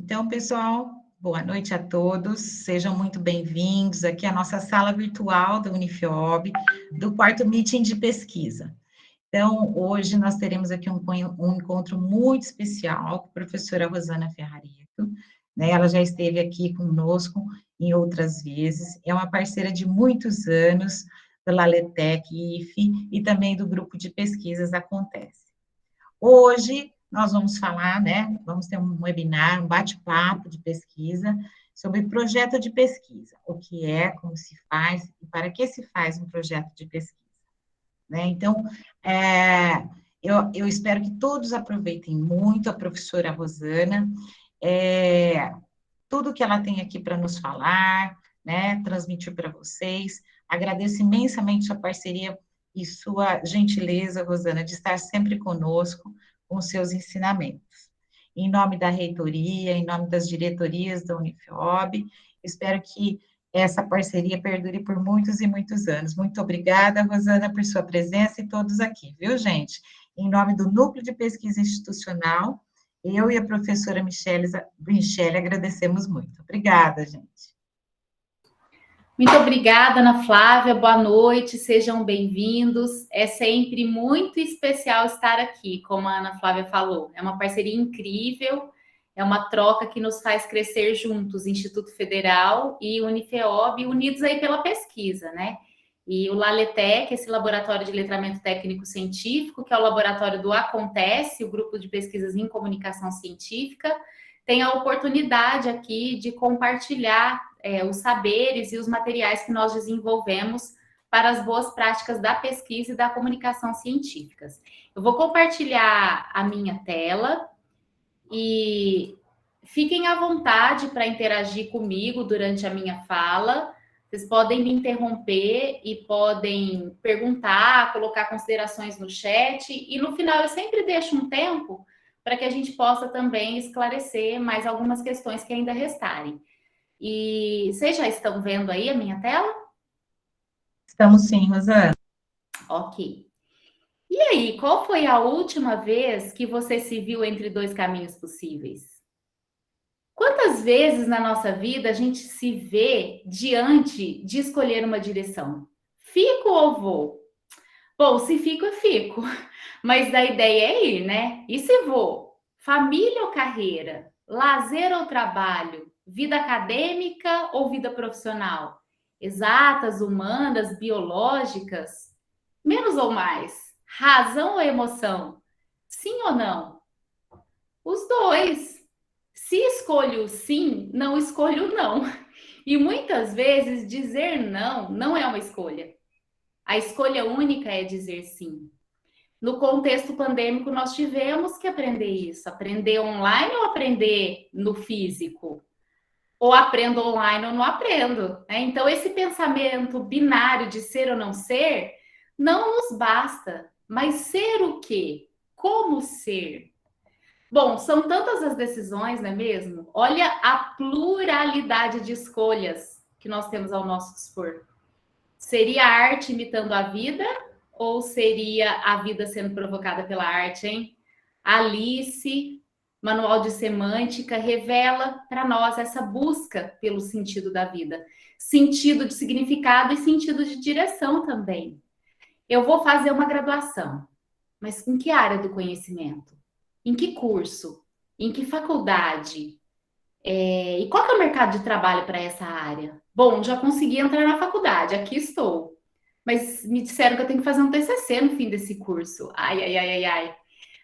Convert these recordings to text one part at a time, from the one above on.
Então, pessoal, boa noite a todos, sejam muito bem-vindos aqui à nossa sala virtual da Unifiob, do quarto meeting de pesquisa. Então, hoje nós teremos aqui um encontro muito especial com a professora Rosana Ferrarito, né? Ela já esteve aqui conosco em outras vezes, é uma parceira de muitos anos pela LETEC, IFE, e também do grupo de pesquisas Acontece. Hoje, nós vamos falar, né, vamos ter um webinar, um bate-papo de pesquisa sobre projeto de pesquisa, o que é, como se faz e para que se faz um projeto de pesquisa, né? Então, eu espero que todos aproveitem muito a professora Rosana, tudo que ela tem aqui para nos falar, né, transmitir para vocês. Agradeço imensamente sua parceria e sua gentileza, Rosana, de estar sempre conosco com seus ensinamentos. Em nome da reitoria, em nome das diretorias da Unifiob, espero que essa parceria perdure por muitos e muitos anos. Muito obrigada, Rosana, por sua presença e todos aqui, viu, gente? Em nome do Núcleo de Pesquisa Institucional, eu e a professora Michele agradecemos muito. Obrigada, gente. Muito obrigada, Ana Flávia. Boa noite, sejam bem-vindos. É sempre muito especial estar aqui, como a Ana Flávia falou. É uma parceria incrível, é uma troca que nos faz crescer juntos, Instituto Federal e Unifeob, unidos aí pela pesquisa, né? E o LALETEC, esse Laboratório de Letramento Técnico Científico, que é o laboratório do Acontece, o Grupo de Pesquisas em Comunicação Científica, tem a oportunidade aqui de compartilhar os saberes e os materiais que nós desenvolvemos para as boas práticas da pesquisa e da comunicação científicas. Eu vou compartilhar a minha tela e fiquem à vontade para interagir comigo durante a minha fala. Vocês podem me interromper e podem perguntar, colocar considerações no chat, e no final eu sempre deixo um tempo para que a gente possa também esclarecer mais algumas questões que ainda restarem. E vocês já estão vendo aí a minha tela? Estamos sim, Rosana. Ok. E aí, qual foi a última vez que você se viu entre dois caminhos possíveis? Quantas vezes na nossa vida a gente se vê diante de escolher uma direção? Fico ou vou? Bom, se fico, eu fico. Mas a ideia é ir, né? E se vou? Família ou carreira? Lazer ou trabalho? Vida acadêmica ou vida profissional? Exatas, humanas, biológicas? Menos ou mais? Razão ou emoção? Sim ou não? Os dois. Se escolho sim, não escolho não. E muitas vezes dizer não não é uma escolha. A escolha única é dizer sim. No contexto pandêmico, nós tivemos que aprender isso. Aprender online ou aprender no físico? Ou aprendo online ou não aprendo, né? Então, esse pensamento binário de ser ou não ser, não nos basta. Mas ser o quê? Como ser? Bom, são tantas as decisões, não é mesmo? Olha a pluralidade de escolhas que nós temos ao nosso dispor. Seria a arte imitando a vida ou seria a vida sendo provocada pela arte, hein? Alice, Manual de Semântica, revela para nós essa busca pelo sentido da vida. Sentido de significado e sentido de direção também. Eu vou fazer uma graduação, mas em que área do conhecimento? Em que curso? Em que faculdade? E qual que é o mercado de trabalho para essa área? Bom, já consegui entrar na faculdade, aqui estou. Mas me disseram que eu tenho que fazer um TCC no fim desse curso. Ai, ai, ai, ai, ai.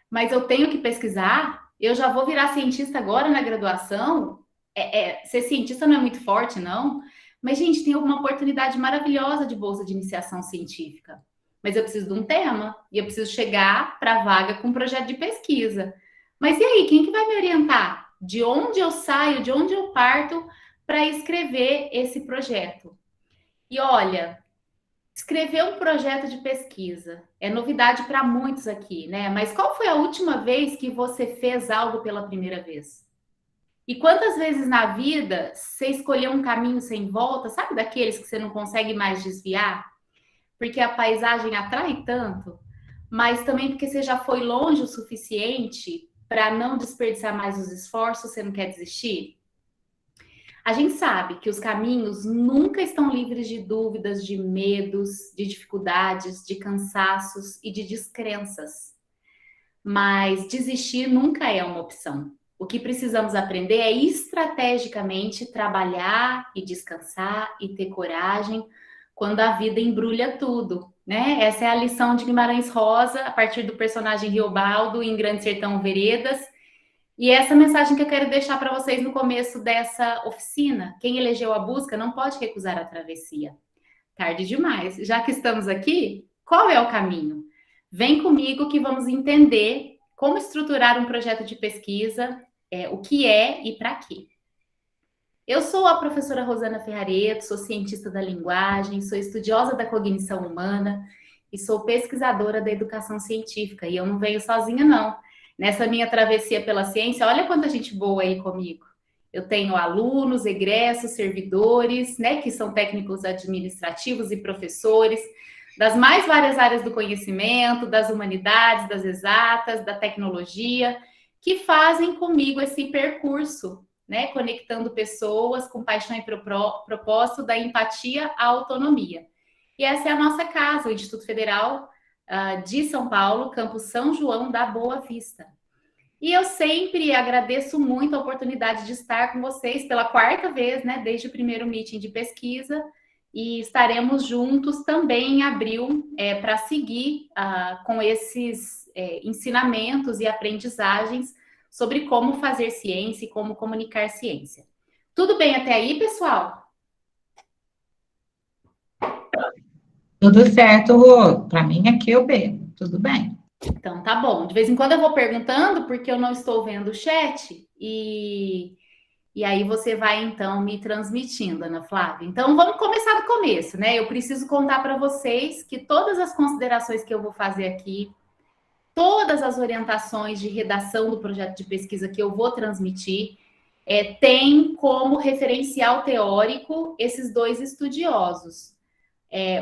Mas eu tenho que pesquisar? Eu já vou virar cientista agora na graduação? Ser cientista não é muito forte, não? Mas, gente, tem uma oportunidade maravilhosa de bolsa de iniciação científica. Mas eu preciso de um tema e eu preciso chegar para a vaga com um projeto de pesquisa. Mas e aí, quem que vai me orientar? De onde eu saio, de onde eu parto para escrever esse projeto? E olha, escrever um projeto de pesquisa é novidade para muitos aqui, né? Mas qual foi a última vez que você fez algo pela primeira vez? E quantas vezes na vida você escolheu um caminho sem volta, sabe daqueles que você não consegue mais desviar? Porque a paisagem atrai tanto, mas também porque você já foi longe o suficiente para não desperdiçar mais os esforços, você não quer desistir? A gente sabe que os caminhos nunca estão livres de dúvidas, de medos, de dificuldades, de cansaços e de descrenças. Mas desistir nunca é uma opção. O que precisamos aprender é estrategicamente trabalhar e descansar e ter coragem quando a vida embrulha tudo, né? Essa é a lição de Guimarães Rosa, a partir do personagem Riobaldo em Grande Sertão Veredas. E essa mensagem que eu quero deixar para vocês no começo dessa oficina: quem elegeu a busca não pode recusar a travessia. Tarde demais. Já que estamos aqui, qual é o caminho? Vem comigo que vamos entender como estruturar um projeto de pesquisa, o que é e para quê. Eu sou a professora Rosana Ferrareto, sou cientista da linguagem, sou estudiosa da cognição humana e sou pesquisadora da educação científica. E eu não venho sozinha, não. Nessa minha travessia pela ciência, olha quanta gente boa aí comigo. Eu tenho alunos, egressos, servidores, né, que são técnicos administrativos e professores das mais várias áreas do conhecimento, das humanidades, das exatas, da tecnologia, que fazem comigo esse percurso, né, conectando pessoas com paixão e propósito da empatia à autonomia. E essa é a nossa casa, o Instituto Federal de São Paulo, campus São João da Boa Vista. E eu sempre agradeço muito a oportunidade de estar com vocês pela quarta vez, né, desde o primeiro meeting de pesquisa, e estaremos juntos também em abril para seguir com esses ensinamentos e aprendizagens sobre como fazer ciência e como comunicar ciência. Tudo bem até aí, pessoal? Tudo certo, Rô. Para mim aqui eu bem. Tudo bem. Então, tá bom. De vez em quando eu vou perguntando, porque eu não estou vendo o chat, e aí você vai, então, me transmitindo, Ana Flávia. Então, vamos começar do começo, né? Eu preciso contar para vocês que todas as considerações que eu vou fazer aqui, todas as orientações de redação do projeto de pesquisa que eu vou transmitir, tem como referencial teórico esses dois estudiosos.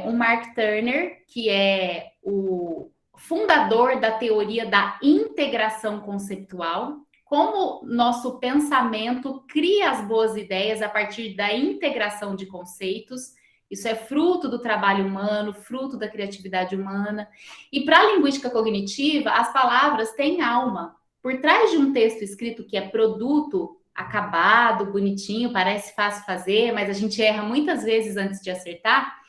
O Mark Turner, que é o fundador da teoria da integração conceitual, como nosso pensamento cria as boas ideias a partir da integração de conceitos. Isso é fruto do trabalho humano, fruto da criatividade humana. E para a linguística cognitiva, as palavras têm alma. Por trás de um texto escrito que é produto, acabado, bonitinho, parece fácil fazer, mas a gente erra muitas vezes antes de acertar,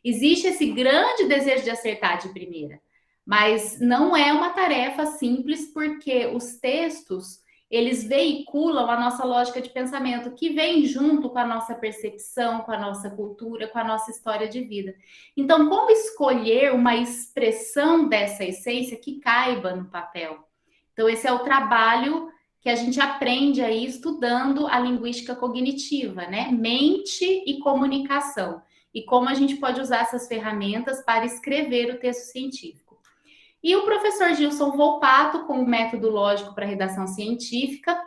existe esse grande desejo de acertar de primeira. Mas não é uma tarefa simples, porque os textos, eles veiculam a nossa lógica de pensamento, que vem junto com a nossa percepção, com a nossa cultura, com a nossa história de vida. Então, como escolher uma expressão dessa essência que caiba no papel? Então, esse é o trabalho que a gente aprende aí estudando a linguística cognitiva, né? Mente e comunicação. E como a gente pode usar essas ferramentas para escrever o texto científico. E o professor Gilson Volpato, com o método lógico para redação científica,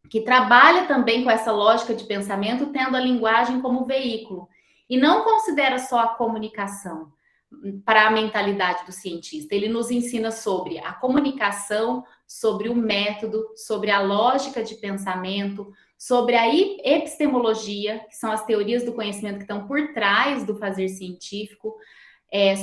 que trabalha também com essa lógica de pensamento, tendo a linguagem como veículo. E não considera só a comunicação para a mentalidade do cientista. Ele nos ensina sobre a comunicação, sobre o método, sobre a lógica de pensamento, sobre a epistemologia, que são as teorias do conhecimento que estão por trás do fazer científico,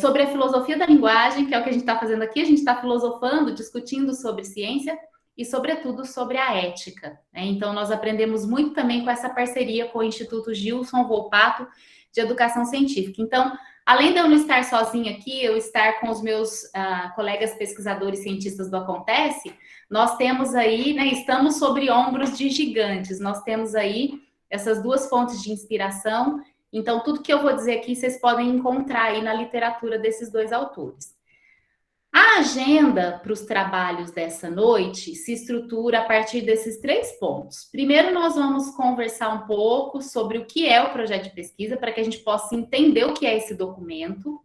sobre a filosofia da linguagem, que é o que a gente está fazendo aqui. A gente está filosofando, discutindo sobre ciência e, sobretudo, sobre a ética, né? Então, nós aprendemos muito também com essa parceria com o Instituto Gilson Volpato de Educação Científica. Então, além de eu não estar sozinha aqui, eu estar com os meus colegas pesquisadores cientistas do Acontece, nós temos aí, né, estamos sobre ombros de gigantes, nós temos aí essas duas fontes de inspiração. Então, tudo que eu vou dizer aqui, vocês podem encontrar aí na literatura desses dois autores. A agenda para os trabalhos dessa noite se estrutura a partir desses 3 pontos. Primeiro, nós vamos conversar um pouco sobre o que é o projeto de pesquisa, para que a gente possa entender o que é esse documento.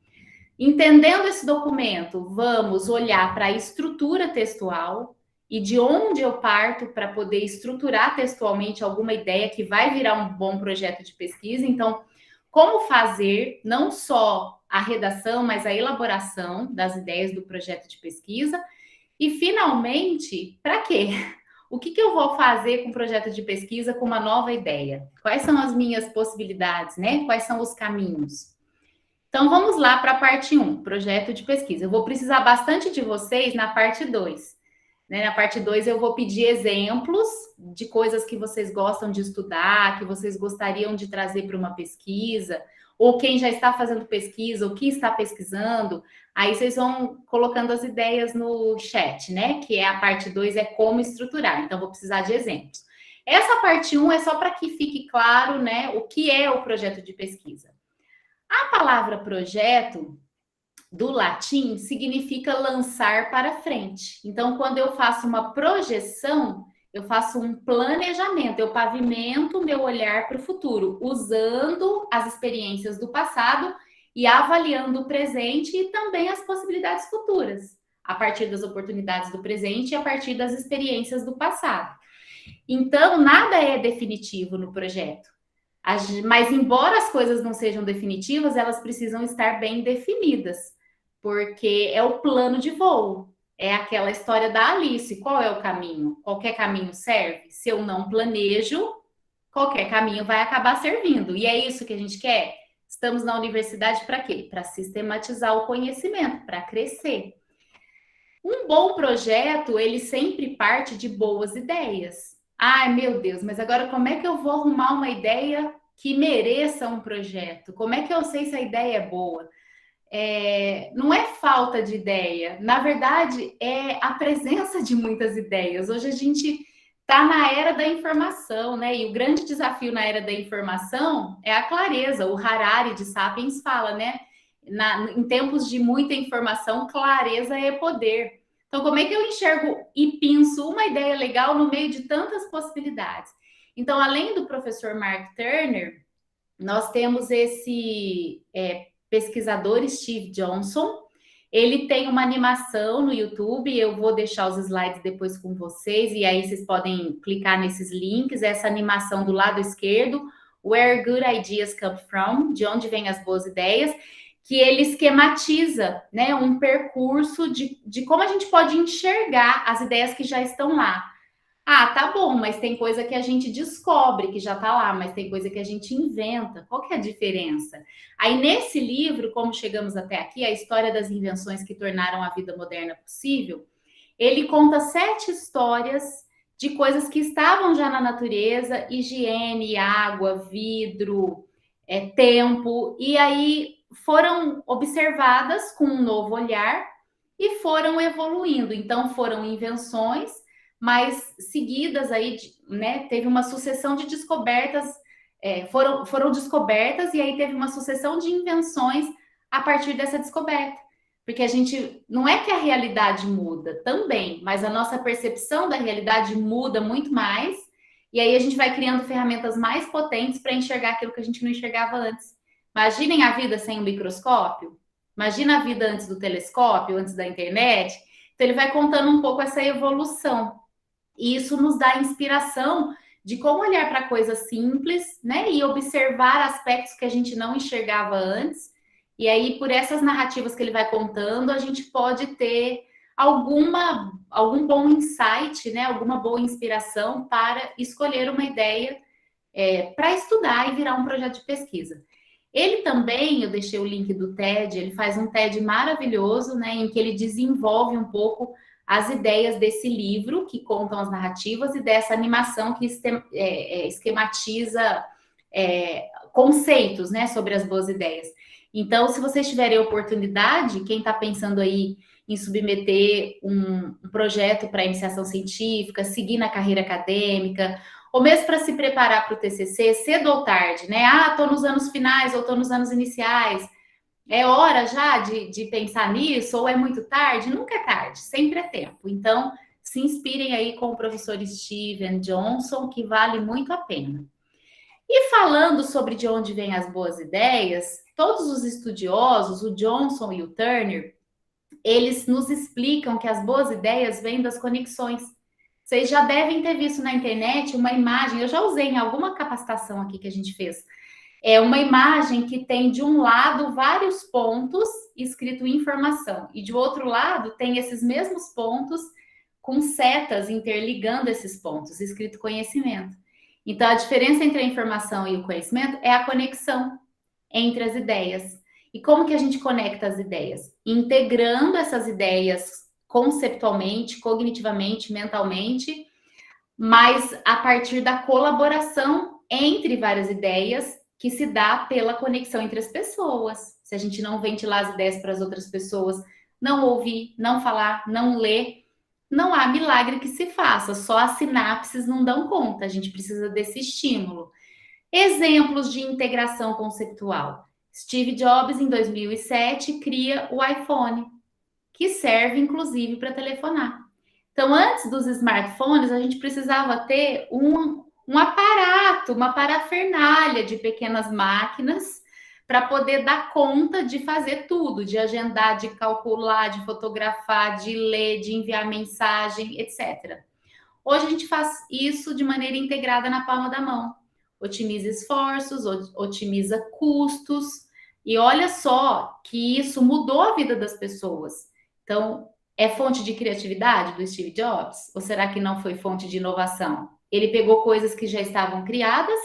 Entendendo esse documento, vamos olhar para a estrutura textual e de onde eu parto para poder estruturar textualmente alguma ideia que vai virar um bom projeto de pesquisa. Então, como fazer não só a redação, mas a elaboração das ideias do projeto de pesquisa. E, finalmente, para quê? O que eu vou fazer com o projeto de pesquisa com uma nova ideia? Quais são as minhas possibilidades, né? Quais são os caminhos? Então, vamos lá para a parte 1, projeto de pesquisa. Eu vou precisar bastante de vocês na parte 2. Né? Na parte 2, eu vou pedir exemplos de coisas que vocês gostam de estudar, que vocês gostariam de trazer para uma pesquisa, ou quem já está fazendo pesquisa, ou que está pesquisando. Aí vocês vão colocando as ideias no chat, né? Que é a parte 2, é como estruturar. Então, vou precisar de exemplos. Essa parte 1 é só para que fique claro, né, o que é o projeto de pesquisa. A palavra projeto, do latim, significa lançar para frente. Então, quando eu faço uma projeção, eu faço um planejamento, eu pavimento o meu olhar para o futuro, usando as experiências do passado e avaliando o presente e também as possibilidades futuras, a partir das oportunidades do presente e a partir das experiências do passado. Então, nada é definitivo no projeto. Mas, embora as coisas não sejam definitivas, elas precisam estar bem definidas, porque é o plano de voo. É aquela história da Alice. Qual é o caminho? Qualquer caminho serve? Se eu não planejo, qualquer caminho vai acabar servindo. E é isso que a gente quer? Estamos na universidade para quê? Para sistematizar o conhecimento, para crescer. Um bom projeto, ele sempre parte de boas ideias. Ai, meu Deus, mas agora como é que eu vou arrumar uma ideia que mereça um projeto? Como é que eu sei se a ideia é boa? Não é falta de ideia, na verdade, é a presença de muitas ideias. Hoje a gente está na era da informação, né? E o grande desafio na era da informação é a clareza. O Harari de Sapiens fala, né? Em tempos de muita informação, clareza é poder. Então, como é que eu enxergo e penso uma ideia legal no meio de tantas possibilidades? Então, além do professor Mark Turner, nós temos esse pesquisador Steve Johnson. Ele tem uma animação no YouTube, eu vou deixar os slides depois com vocês, e aí vocês podem clicar nesses links, essa animação do lado esquerdo, Where Good Ideas Come From, de onde vêm as boas ideias, que ele esquematiza, né, um percurso de como a gente pode enxergar as ideias que já estão lá. Ah, tá bom, mas tem coisa que a gente descobre que já tá lá, mas tem coisa que a gente inventa. Qual que é a diferença? Aí, nesse livro, Como Chegamos Até Aqui, a história das invenções que tornaram a vida moderna possível, ele conta 7 histórias de coisas que estavam já na natureza, higiene, água, vidro, tempo, e aí foram observadas com um novo olhar e foram evoluindo. Então, foram invenções, mas seguidas aí, né, teve uma sucessão de descobertas, foram descobertas, e aí teve uma sucessão de invenções a partir dessa descoberta. Porque a gente, não é que a realidade muda, também, mas a nossa percepção da realidade muda muito mais, e aí a gente vai criando ferramentas mais potentes para enxergar aquilo que a gente não enxergava antes. Imaginem a vida sem o microscópio, imagina a vida antes do telescópio, antes da internet. Então ele vai contando um pouco essa evolução. E isso nos dá inspiração de como olhar para coisas simples, né? E observar aspectos que a gente não enxergava antes. E aí, por essas narrativas que ele vai contando, a gente pode ter algum bom insight, né? Alguma boa inspiração para escolher uma ideia para estudar e virar um projeto de pesquisa. Ele também, eu deixei o link do TED, ele faz um TED maravilhoso, né? Em que ele desenvolve um pouco as ideias desse livro, que contam as narrativas, e dessa animação que esquematiza conceitos, né, sobre as boas ideias. Então, se vocês tiverem oportunidade, quem está pensando aí em submeter um projeto para iniciação científica, seguir na carreira acadêmica, ou mesmo para se preparar para o TCC, cedo ou tarde, né? Ah, estou nos anos finais ou estou nos anos iniciais. É hora já de pensar nisso, ou é muito tarde? Nunca é tarde, sempre é tempo. Então, se inspirem aí com o professor Steven Johnson, que vale muito a pena. E falando sobre de onde vêm as boas ideias, todos os estudiosos, o Johnson e o Turner, eles nos explicam que as boas ideias vêm das conexões. Vocês já devem ter visto na internet uma imagem, eu já usei em alguma capacitação aqui que a gente fez, É uma imagem que tem de um lado vários pontos escrito informação e de outro lado tem esses mesmos pontos com setas interligando esses pontos, escrito conhecimento. Então, a diferença entre a informação e o conhecimento é a conexão entre as ideias. E como que a gente conecta as ideias? Integrando essas ideias conceptualmente, cognitivamente, mentalmente, mas a partir da colaboração entre várias ideias que se dá pela conexão entre as pessoas. Se a gente não ventilar as ideias para as outras pessoas, não ouvir, não falar, não ler, não há milagre que se faça, só as sinapses não dão conta, a gente precisa desse estímulo. Exemplos de integração conceitual. Steve Jobs, em 2007, cria o iPhone, que serve inclusive para telefonar. Então, antes dos smartphones, a gente precisava ter um aparato, uma parafernália de pequenas máquinas para poder dar conta de fazer tudo, de agendar, de calcular, de fotografar, de ler, de enviar mensagem, etc. Hoje a gente faz isso de maneira integrada na palma da mão. Otimiza esforços, otimiza custos, e olha só que isso mudou a vida das pessoas. Então, é fonte de criatividade do Steve Jobs? Ou será que não foi fonte de inovação? Ele pegou coisas que já estavam criadas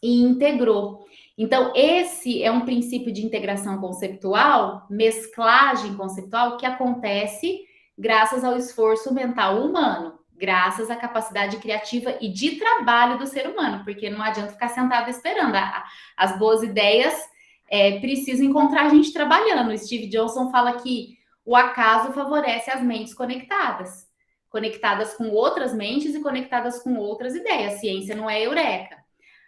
e integrou. Então, esse é um princípio de integração conceitual, mesclagem conceitual, que acontece graças ao esforço mental humano, graças à capacidade criativa e de trabalho do ser humano, porque não adianta ficar sentado esperando. As boas ideias precisam encontrar a gente trabalhando. O Steve Johnson fala que o acaso favorece as mentes conectadas, conectadas com outras mentes e conectadas com outras ideias. Ciência não é eureka.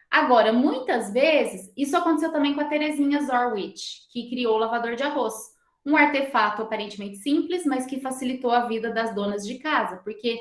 Agora, muitas vezes, isso aconteceu também com a Terezinha Zorwitch, que criou o lavador de arroz. Um artefato aparentemente simples, mas que facilitou a vida das donas de casa, porque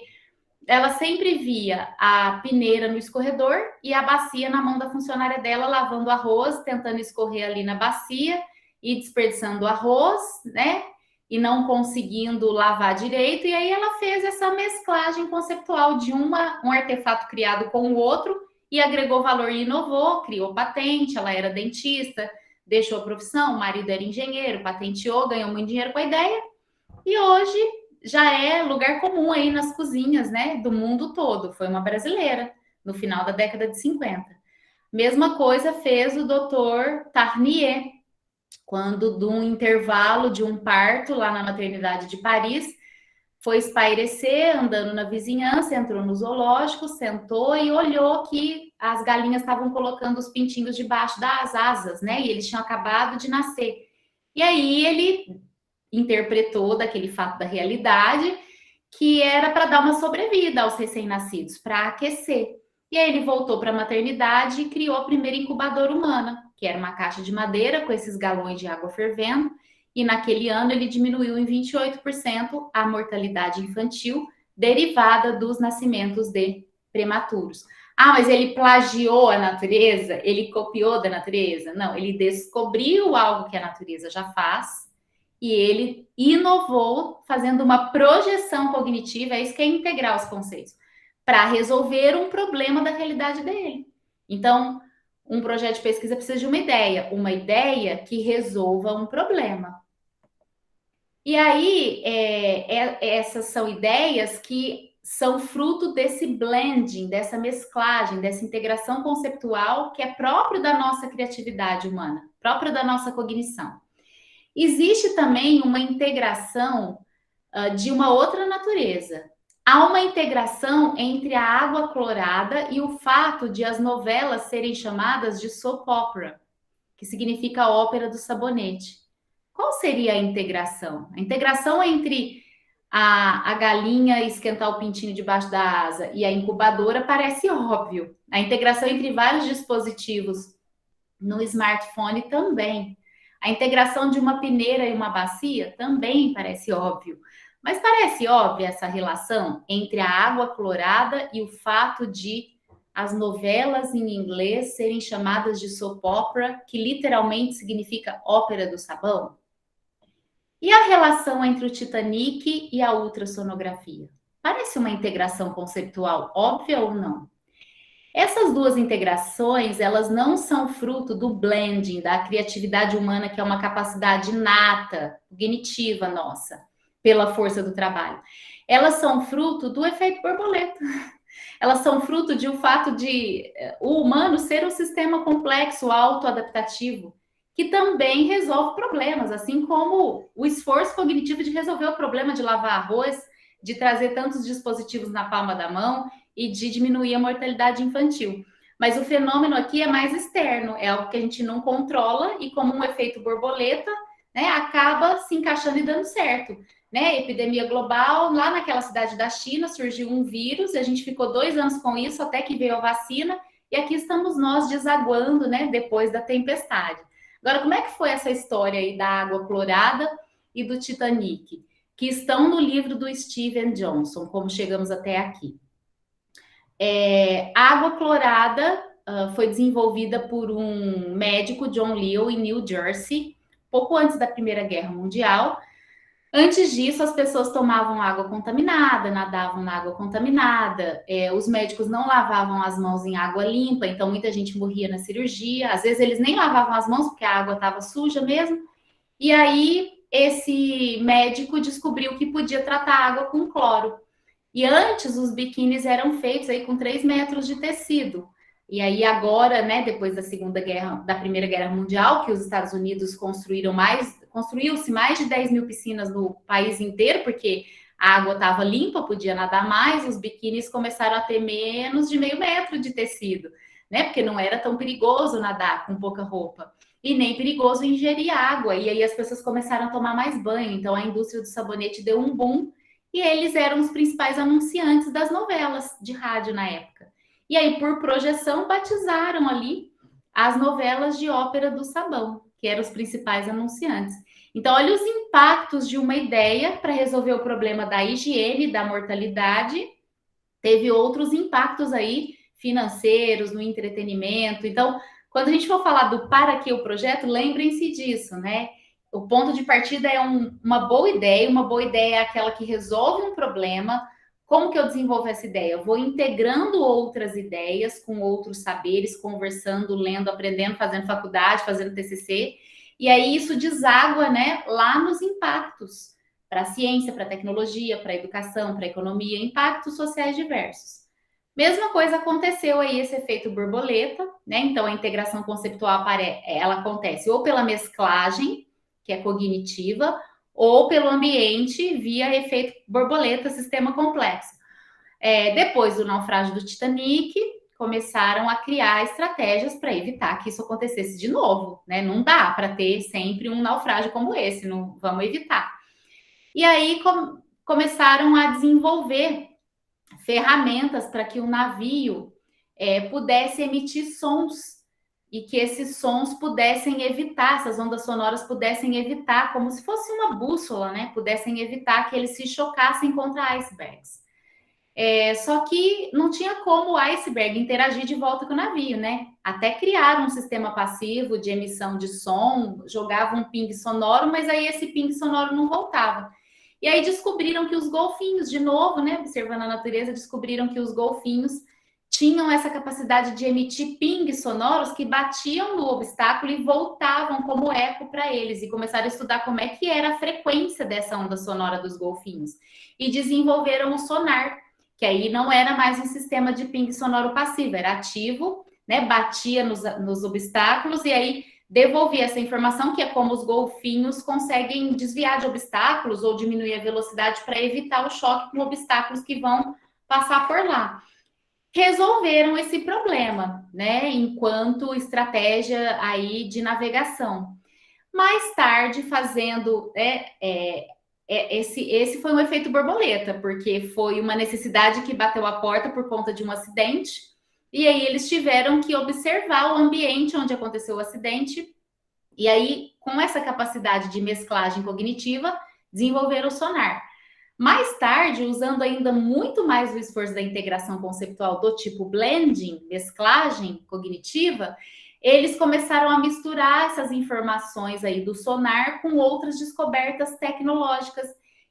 ela sempre via a peneira no escorredor e a bacia na mão da funcionária dela, lavando arroz, tentando escorrer ali na bacia e desperdiçando arroz, né? E não conseguindo lavar direito. E aí ela fez essa mesclagem conceitual de um artefato criado com o outro e agregou valor e inovou, criou patente, ela era dentista, deixou a profissão, o marido era engenheiro, patenteou, ganhou muito dinheiro com a ideia, e hoje já é lugar comum aí nas cozinhas, né, do mundo todo. Foi uma brasileira, no final da década de 50. Mesma coisa fez o Dr. Tarnier, quando de um intervalo de um parto lá na maternidade de Paris, foi espairecer, andando na vizinhança, entrou no zoológico, sentou e olhou que as galinhas estavam colocando os pintinhos debaixo das asas, né? E eles tinham acabado de nascer. E aí ele interpretou daquele fato da realidade que era para dar uma sobrevida aos recém-nascidos, para aquecer. E aí ele voltou para a maternidade e criou a primeira incubadora humana, que era uma caixa de madeira com esses galões de água fervendo, e naquele ano ele diminuiu em 28% a mortalidade infantil derivada dos nascimentos de prematuros. Ah, mas ele plagiou a natureza? Ele copiou da natureza? Não, ele descobriu algo que a natureza já faz e ele inovou fazendo uma projeção cognitiva, é isso que é integrar os conceitos, para resolver um problema da realidade dele. Então, um projeto de pesquisa precisa de uma ideia que resolva um problema. E aí, essas são ideias que são fruto desse blending, dessa mesclagem, dessa integração conceitual que é próprio da nossa criatividade humana, próprio da nossa cognição. Existe também uma integração de uma outra natureza. Há uma integração entre a água clorada e o fato de as novelas serem chamadas de soap opera, que significa ópera do sabonete. Qual seria a integração? A integração entre a galinha esquentar o pintinho debaixo da asa e a incubadora parece óbvio. A integração entre vários dispositivos no smartphone também. A integração de uma peneira e uma bacia também parece óbvio. Mas parece óbvia essa relação entre a água clorada e o fato de as novelas em inglês serem chamadas de soap opera, que literalmente significa ópera do sabão? E a relação entre o Titanic e a ultrassonografia? Parece uma integração conceitual óbvia ou não? Essas duas integrações, elas não são fruto do blending, da criatividade humana, que é uma capacidade inata, cognitiva nossa, pela força do trabalho. Elas são fruto do efeito borboleta. Elas são fruto de o fato de o humano ser um sistema complexo, autoadaptativo, que também resolve problemas, assim como o esforço cognitivo de resolver o problema de lavar arroz, de trazer tantos dispositivos na palma da mão e de diminuir a mortalidade infantil. Mas o fenômeno aqui é mais externo, é algo que a gente não controla e, como um efeito borboleta, né, acaba se encaixando e dando certo. Né, epidemia global, lá naquela cidade da China surgiu um vírus, e a gente ficou 2 anos com isso até que veio a vacina, e aqui estamos nós desaguando, né, depois da tempestade. Agora, como é que foi essa história aí da água clorada e do Titanic, que estão no livro do Steven Johnson, como chegamos até aqui? A água clorada foi desenvolvida por um médico, John Leal, em New Jersey, pouco antes da Primeira Guerra Mundial. Antes disso, as pessoas tomavam água contaminada, nadavam na água contaminada, os médicos não lavavam as mãos em água limpa, então muita gente morria na cirurgia. Às vezes eles nem lavavam as mãos porque a água estava suja mesmo. E aí esse médico descobriu que podia tratar a água com cloro. E antes os biquínis eram feitos aí com 3 metros de tecido. E aí agora, né, depois da Primeira Guerra Mundial, que os Estados Unidos construiu-se mais de 10 mil piscinas no país inteiro, porque a água estava limpa, podia nadar mais, os biquínis começaram a ter menos de meio metro de tecido, né, porque não era tão perigoso nadar com pouca roupa, e nem perigoso ingerir água, e aí as pessoas começaram a tomar mais banho, então a indústria do sabonete deu um boom, e eles eram os principais anunciantes das novelas de rádio na época. E aí, por projeção, batizaram ali as novelas de ópera do sabão, que eram os principais anunciantes. Então, olha os impactos de uma ideia para resolver o problema da higiene, da mortalidade. Teve outros impactos aí financeiros, no entretenimento. Então, quando a gente for falar do para que o projeto, lembrem-se disso, né? O ponto de partida é uma boa ideia é aquela que resolve um problema. Como que eu desenvolvo essa ideia? Eu vou integrando outras ideias com outros saberes, conversando, lendo, aprendendo, fazendo faculdade, fazendo TCC, e aí isso deságua, né, lá nos impactos para a ciência, para a tecnologia, para a educação, para a economia, impactos sociais diversos. Mesma coisa aconteceu aí, esse efeito borboleta, né? Então a integração conceitual ela acontece ou pela mesclagem, que é cognitiva, ou pelo ambiente via efeito borboleta, sistema complexo. Depois do naufrágio do Titanic, começaram a criar estratégias para evitar que isso acontecesse de novo, né? Não dá para ter sempre um naufrágio como esse, não vamos evitar. E aí começaram a desenvolver ferramentas para que o navio pudesse emitir sons e que esses sons pudessem evitar, essas ondas sonoras pudessem evitar, como se fosse uma bússola, né? Pudessem evitar que eles se chocassem contra icebergs. Só que não tinha como o iceberg interagir de volta com o navio, né? Até criaram um sistema passivo de emissão de som, jogavam um ping sonoro, mas aí esse ping sonoro não voltava. E aí descobriram que os golfinhos, de novo, né? Observando a natureza, descobriram que os golfinhos tinham essa capacidade de emitir ping sonoros que batiam no obstáculo e voltavam como eco para eles, e começaram a estudar como é que era a frequência dessa onda sonora dos golfinhos. E desenvolveram o sonar, que aí não era mais um sistema de ping sonoro passivo, era ativo, né? Batia nos obstáculos e aí devolvia essa informação, que é como os golfinhos conseguem desviar de obstáculos ou diminuir a velocidade para evitar o choque com obstáculos que vão passar por lá. Resolveram esse problema, né? Enquanto estratégia aí de navegação. Mais tarde, fazendo esse foi um efeito borboleta, porque foi uma necessidade que bateu a porta por conta de um acidente, e aí eles tiveram que observar o ambiente onde aconteceu o acidente, e aí, com essa capacidade de mesclagem cognitiva, desenvolveram o sonar. Mais tarde, usando ainda muito mais o esforço da integração conceitual do tipo blending, mesclagem cognitiva, eles começaram a misturar essas informações aí do sonar com outras descobertas tecnológicas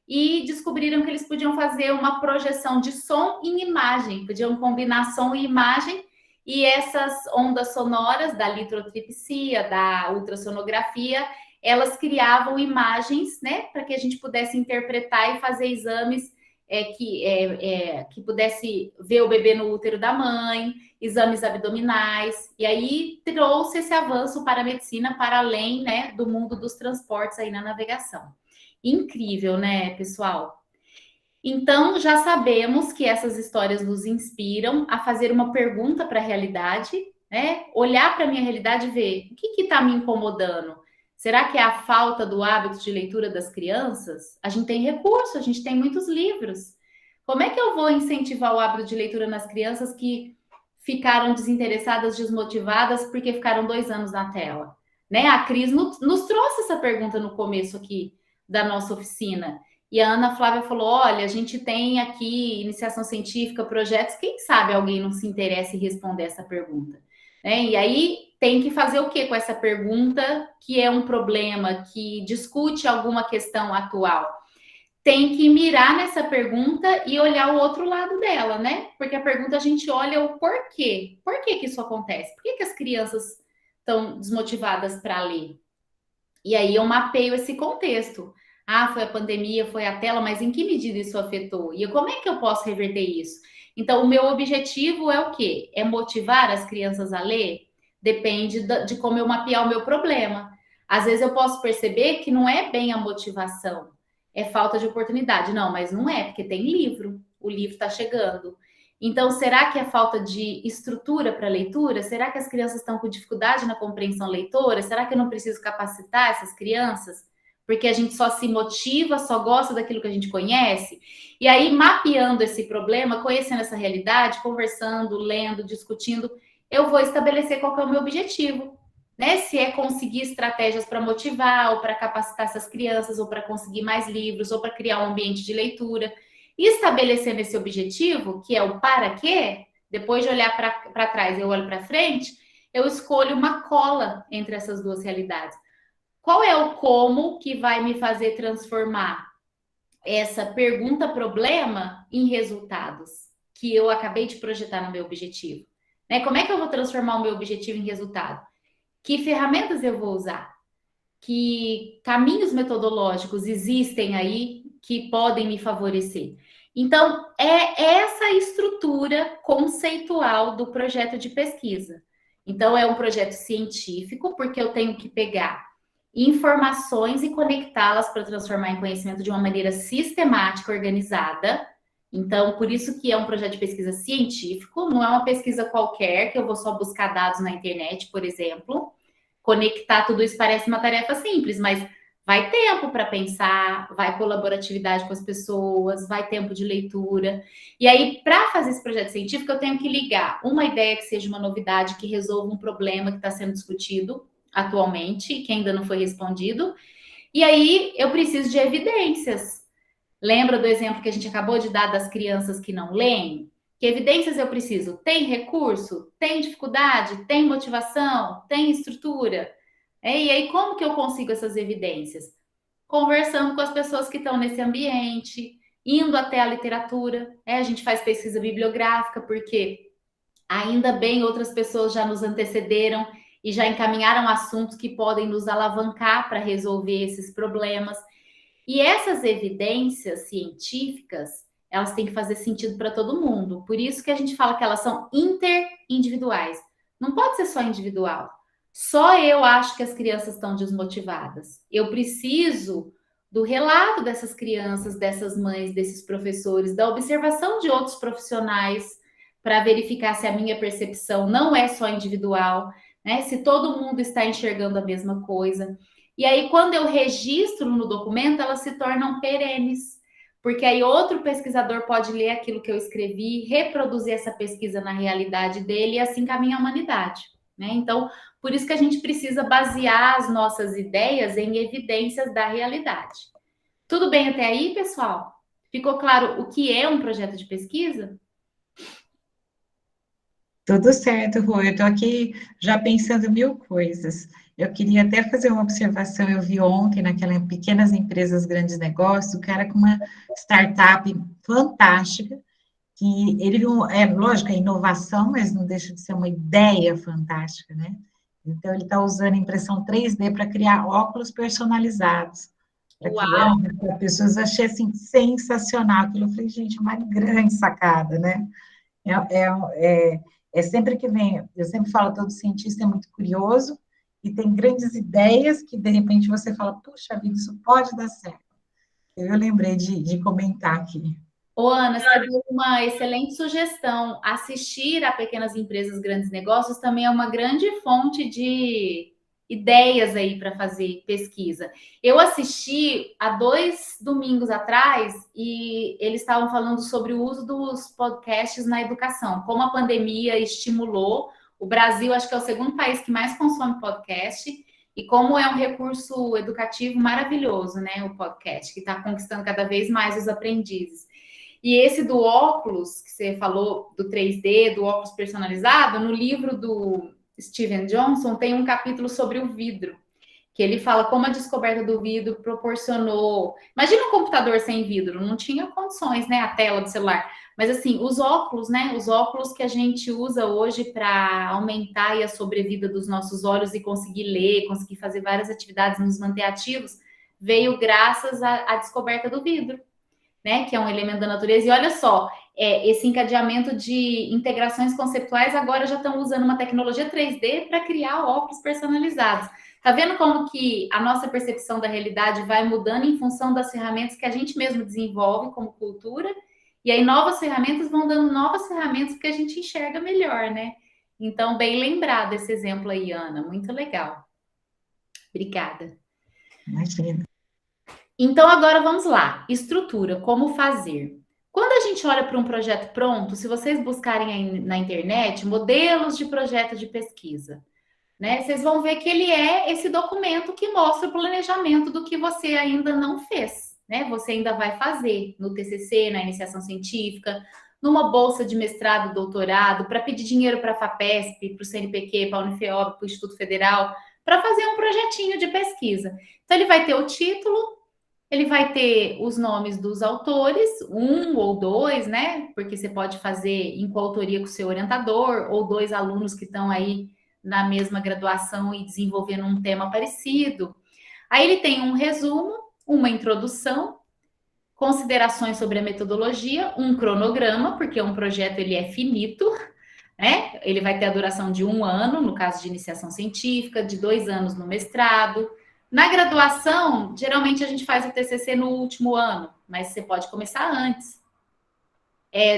e descobriram que eles podiam fazer uma projeção de som em imagem, podiam combinar som e imagem, e essas ondas sonoras da litrotripsia, da ultrassonografia, elas criavam imagens, né, para que a gente pudesse interpretar e fazer exames que pudesse ver o bebê no útero da mãe, exames abdominais, e aí trouxe esse avanço para a medicina para além, né, do mundo dos transportes aí na navegação. Incrível, né, pessoal? Então, já sabemos que essas histórias nos inspiram a fazer uma pergunta para a realidade, né? Olhar para a minha realidade e ver o que está me incomodando. Será que é a falta do hábito de leitura das crianças? A gente tem recurso, a gente tem muitos livros. Como é que eu vou incentivar o hábito de leitura nas crianças que ficaram desinteressadas, desmotivadas, porque ficaram 2 anos na tela? Né? A Cris nos trouxe essa pergunta no começo aqui da nossa oficina. E a Ana Flávia falou: olha, a gente tem aqui iniciação científica, projetos, quem sabe alguém não se interessa em responder essa pergunta? Né? E aí tem que fazer o que com essa pergunta, que é um problema, que discute alguma questão atual? Tem que mirar nessa pergunta e olhar o outro lado dela, né? Porque a pergunta a gente olha o porquê. Por que isso acontece? Por que as crianças estão desmotivadas para ler? E aí eu mapeio esse contexto. Ah, foi a pandemia, foi a tela, mas em que medida isso afetou? E como é que eu posso reverter isso? Então, o meu objetivo é o quê? É motivar as crianças a ler? Depende de como eu mapear o meu problema. Às vezes eu posso perceber que não é bem a motivação, é falta de oportunidade. Não, mas não é, porque tem livro, o livro está chegando. Então, será que é falta de estrutura para leitura? Será que as crianças estão com dificuldade na compreensão leitora? Será que eu não preciso capacitar essas crianças? Porque a gente só se motiva, só gosta daquilo que a gente conhece? E aí, mapeando esse problema, conhecendo essa realidade, conversando, lendo, discutindo, eu vou estabelecer qual que é o meu objetivo. Né? Se é conseguir estratégias para motivar, ou para capacitar essas crianças, ou para conseguir mais livros, ou para criar um ambiente de leitura. E estabelecendo esse objetivo, que é o para quê, depois de olhar para trás, eu olho para frente, eu escolho uma cola entre essas duas realidades. Qual é o como que vai me fazer transformar essa pergunta-problema em resultados que eu acabei de projetar no meu objetivo? Né? Como é que eu vou transformar o meu objetivo em resultado? Que ferramentas eu vou usar? Que caminhos metodológicos existem aí que podem me favorecer? Então, é essa estrutura conceitual do projeto de pesquisa. Então, é um projeto científico, porque eu tenho que pegar informações e conectá-las para transformar em conhecimento de uma maneira sistemática, organizada. Então, por isso que é um projeto de pesquisa científico, não é uma pesquisa qualquer, que eu vou só buscar dados na internet, por exemplo. Conectar tudo isso parece uma tarefa simples, mas vai tempo para pensar, vai colaboratividade com as pessoas, vai tempo de leitura. E aí, para fazer esse projeto científico, eu tenho que ligar uma ideia que seja uma novidade, que resolva um problema que está sendo discutido atualmente, que ainda não foi respondido. E aí, eu preciso de evidências. Lembra do exemplo que a gente acabou de dar das crianças que não leem? Que evidências eu preciso? Tem recurso? Tem dificuldade? Tem motivação? Tem estrutura? E aí, como que eu consigo essas evidências? Conversando com as pessoas que estão nesse ambiente, indo até a literatura. A gente faz pesquisa bibliográfica, porque ainda bem outras pessoas já nos antecederam e já encaminharam assuntos que podem nos alavancar para resolver esses problemas. E essas evidências científicas, elas têm que fazer sentido para todo mundo. Por isso que a gente fala que elas são interindividuais. Não pode ser só individual. Só eu acho que as crianças estão desmotivadas. Eu preciso do relato dessas crianças, dessas mães, desses professores, da observação de outros profissionais para verificar se a minha percepção não é só individual, né? Se todo mundo está enxergando a mesma coisa. E aí, quando eu registro no documento, elas se tornam perenes, porque aí outro pesquisador pode ler aquilo que eu escrevi, reproduzir essa pesquisa na realidade dele e assim caminha a humanidade, né? Então, por isso que a gente precisa basear as nossas ideias em evidências da realidade. Tudo bem até aí, pessoal? Ficou claro o que é um projeto de pesquisa? Tudo certo, Rô. Eu estou aqui já pensando mil coisas. Eu queria até fazer uma observação. Eu vi ontem naquela Pequenas Empresas, Grandes Negócios, o cara com uma startup fantástica, que ele viu, lógico, é inovação, mas não deixa de ser uma ideia fantástica, né? Então, ele está usando impressão 3D para criar óculos personalizados para Uau! crianças, para pessoas. Eu achei, assim, sensacional aquilo. Eu falei, gente, uma grande sacada, né? É, sempre que vem, eu sempre falo, todo cientista é muito curioso e tem grandes ideias que, de repente, você fala, puxa vida, isso pode dar certo. Eu lembrei de comentar aqui. Ô, Ana, você deu uma excelente sugestão. Assistir a pequenas empresas, grandes negócios também é uma grande fonte de ideias aí para fazer pesquisa. Eu assisti há 2 domingos atrás e eles estavam falando sobre o uso dos podcasts na educação, como a pandemia estimulou. O Brasil, acho que é o segundo país que mais consome podcast. E como é um recurso educativo maravilhoso, né? O podcast, que está conquistando cada vez mais os aprendizes. E esse do óculos, que você falou, do 3D, do óculos personalizado, no livro do Steven Johnson tem um capítulo sobre o vidro, que ele fala como a descoberta do vidro proporcionou... Imagina um computador sem vidro, não tinha condições, né? A tela do celular. Mas, assim, os óculos, né? Os óculos que a gente usa hoje para aumentar a sobrevida dos nossos olhos e conseguir ler, conseguir fazer várias atividades, nos manter ativos, veio graças à descoberta do vidro, né, que é um elemento da natureza. E olha só, esse encadeamento de integrações conceituais agora já estão usando uma tecnologia 3D para criar óculos personalizados. Tá vendo como que a nossa percepção da realidade vai mudando em função das ferramentas que a gente mesmo desenvolve como cultura, e aí novas ferramentas vão dando novas ferramentas que a gente enxerga melhor, né? Então, bem lembrado esse exemplo aí, Ana, muito legal. Obrigada. Imagina. Então, agora vamos lá. Estrutura, como fazer? Quando a gente olha para um projeto pronto, se vocês buscarem aí na internet modelos de projeto de pesquisa, né? Vocês vão ver que ele é esse documento que mostra o planejamento do que você ainda não fez, né? Você ainda vai fazer no TCC, na iniciação científica, numa bolsa de mestrado, doutorado, para pedir dinheiro para a FAPESP, para o CNPq, para a Unifeob, para o Instituto Federal, para fazer um projetinho de pesquisa. Então, ele vai ter o título, ele vai ter os nomes dos autores, um ou dois, né? Porque você pode fazer em coautoria com o seu orientador, ou 2 alunos que estão aí na mesma graduação e desenvolvendo um tema parecido. Aí ele tem um resumo, uma introdução, considerações sobre a metodologia, um cronograma, porque um projeto ele é finito, né? Ele vai ter a duração de 1 ano, no caso de iniciação científica, de 2 anos no mestrado. Na graduação, geralmente a gente faz o TCC no último ano, mas você pode começar antes.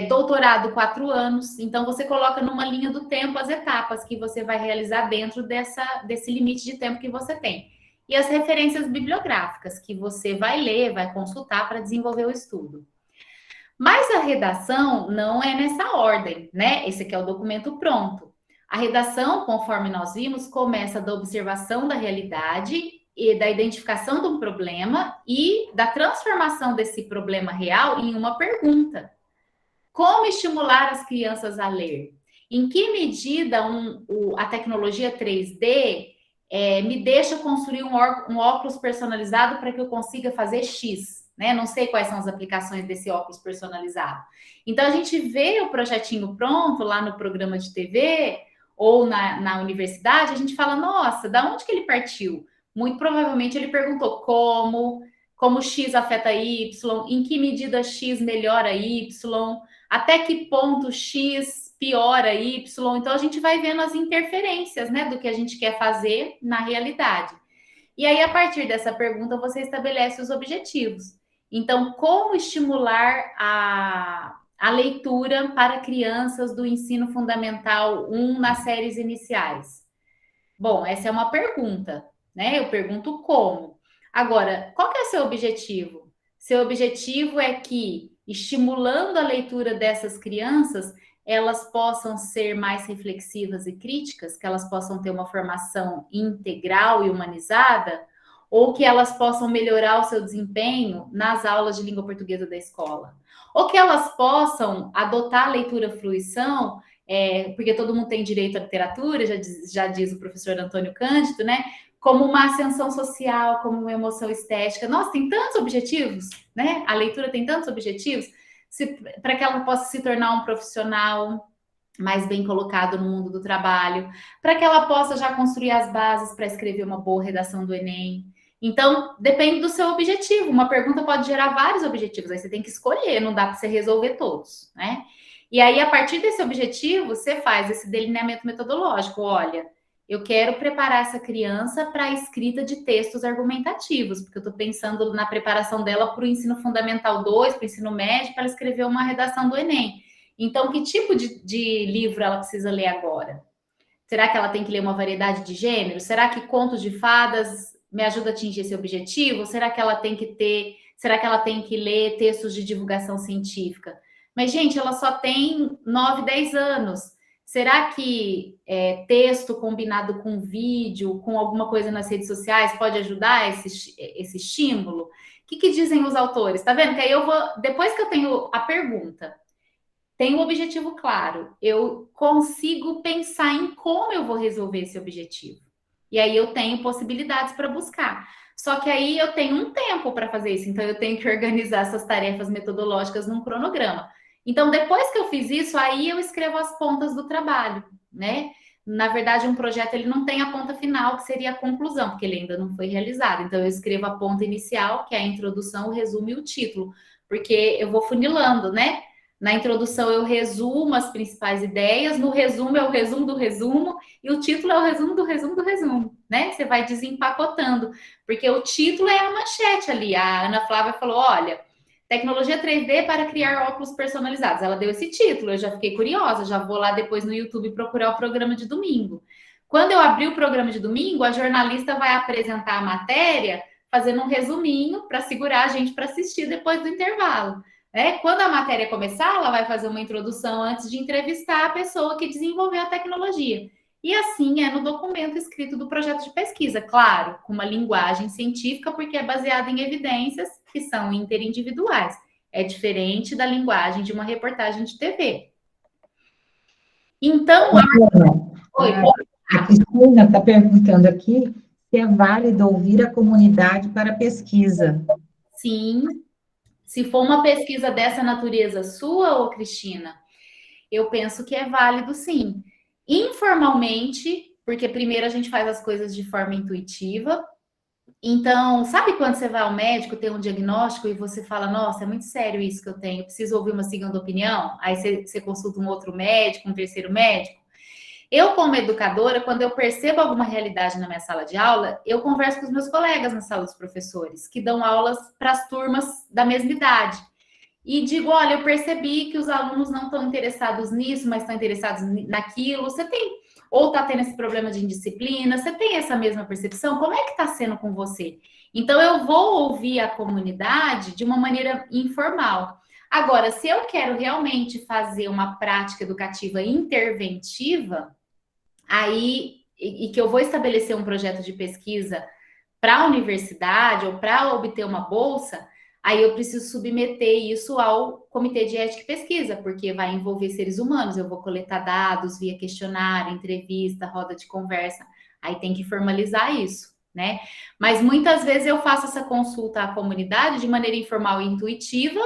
Doutorado, 4 anos. Então, você coloca numa linha do tempo as etapas que você vai realizar dentro desse limite de tempo que você tem. E as referências bibliográficas que você vai ler, vai consultar para desenvolver o estudo. Mas a redação não é nessa ordem, né? Esse aqui é o documento pronto. A redação, conforme nós vimos, começa da observação da realidade e da identificação de um problema e da transformação desse problema real em uma pergunta. Como estimular as crianças a ler? Em que medida a tecnologia 3D me deixa construir um óculos personalizado para que eu consiga fazer X? Né? Não sei quais são as aplicações desse óculos personalizado. Então, a gente vê o projetinho pronto lá no programa de TV ou na universidade, a gente fala, nossa, da onde que ele partiu? Muito provavelmente ele perguntou como X afeta Y, em que medida X melhora Y, até que ponto X piora Y. Então, a gente vai vendo as interferências, né, do que a gente quer fazer na realidade. E aí, a partir dessa pergunta, você estabelece os objetivos. Então, como estimular a leitura para crianças do ensino fundamental 1 nas séries iniciais? Bom, essa é uma pergunta, né? Eu pergunto como. Agora, qual que é o seu objetivo? Seu objetivo é que, estimulando a leitura dessas crianças, elas possam ser mais reflexivas e críticas, que elas possam ter uma formação integral e humanizada, ou que elas possam melhorar o seu desempenho nas aulas de língua portuguesa da escola, ou que elas possam adotar a leitura-fruição, porque todo mundo tem direito à literatura, já diz o professor Antônio Cândido, né? Como uma ascensão social, como uma emoção estética. Nossa, tem tantos objetivos, né? A leitura tem tantos objetivos. para que ela possa se tornar um profissional mais bem colocado no mundo do trabalho, para que ela possa já construir as bases para escrever uma boa redação do Enem. Então, depende do seu objetivo. Uma pergunta pode gerar vários objetivos, aí você tem que escolher, não dá para você resolver todos, né? E aí, a partir desse objetivo, você faz esse delineamento metodológico. Olha, eu quero preparar essa criança para a escrita de textos argumentativos, porque eu estou pensando na preparação dela para o ensino fundamental 2, para o ensino médio, para ela escrever uma redação do Enem. Então, que tipo de livro ela precisa ler agora? Será que ela tem que ler uma variedade de gêneros? Será que contos de fadas me ajuda a atingir esse objetivo? Será que ela tem que ler textos de divulgação científica? Mas, gente, ela só tem 9, 10 anos. Será que texto combinado com vídeo, com alguma coisa nas redes sociais, pode ajudar esse estímulo? O que dizem os autores? Tá vendo? Que aí eu vou, depois que eu tenho a pergunta, tenho um objetivo claro, eu consigo pensar em como eu vou resolver esse objetivo. E aí eu tenho possibilidades para buscar. Só que aí eu tenho um tempo para fazer isso, então eu tenho que organizar essas tarefas metodológicas num cronograma. Então, depois que eu fiz isso, aí eu escrevo as pontas do trabalho, né? Na verdade, um projeto ele não tem a ponta final, que seria a conclusão, porque ele ainda não foi realizado. Então, eu escrevo a ponta inicial, que é a introdução, o resumo e o título, porque eu vou funilando, né? Na introdução eu resumo as principais ideias, no resumo é o resumo do resumo, e o título é o resumo do resumo do resumo, né? Você vai desempacotando, porque o título é a manchete ali. A Ana Flávia falou, olha, tecnologia 3D para criar óculos personalizados. Ela deu esse título, eu já fiquei curiosa, já vou lá depois no YouTube procurar o programa de domingo. Quando eu abri o programa de domingo, a jornalista vai apresentar a matéria, fazendo um resuminho para segurar a gente para assistir depois do intervalo. Quando a matéria começar, ela vai fazer uma introdução antes de entrevistar a pessoa que desenvolveu a tecnologia. E assim é no documento escrito do projeto de pesquisa, claro, com uma linguagem científica, porque é baseado em evidências que são interindividuais. É diferente da linguagem de uma reportagem de TV. Então, a Cristina está perguntando aqui se é válido ouvir a comunidade para pesquisa. Sim. Se for uma pesquisa dessa natureza sua, ô Cristina, eu penso que é válido sim. Informalmente, porque primeiro a gente faz as coisas de forma intuitiva. Então, sabe quando você vai ao médico, tem um diagnóstico e você fala, nossa, é muito sério isso que eu tenho, eu preciso ouvir uma segunda opinião? Aí você consulta um outro médico, um terceiro médico. Eu, como educadora, quando eu percebo alguma realidade na minha sala de aula, eu converso com os meus colegas na sala dos professores, que dão aulas para as turmas da mesma idade. E digo, olha, eu percebi que os alunos não estão interessados nisso, mas estão interessados naquilo. Você tem, ou está tendo esse problema de indisciplina, você tem essa mesma percepção? Como é que está sendo com você? Então, eu vou ouvir a comunidade de uma maneira informal. Agora, se eu quero realmente fazer uma prática educativa interventiva, aí, e que eu vou estabelecer um projeto de pesquisa para a universidade ou para obter uma bolsa, aí eu preciso submeter isso ao Comitê de Ética e Pesquisa, porque vai envolver seres humanos, eu vou coletar dados via questionário, entrevista, roda de conversa, aí tem que formalizar isso, né? Mas muitas vezes eu faço essa consulta à comunidade de maneira informal e intuitiva,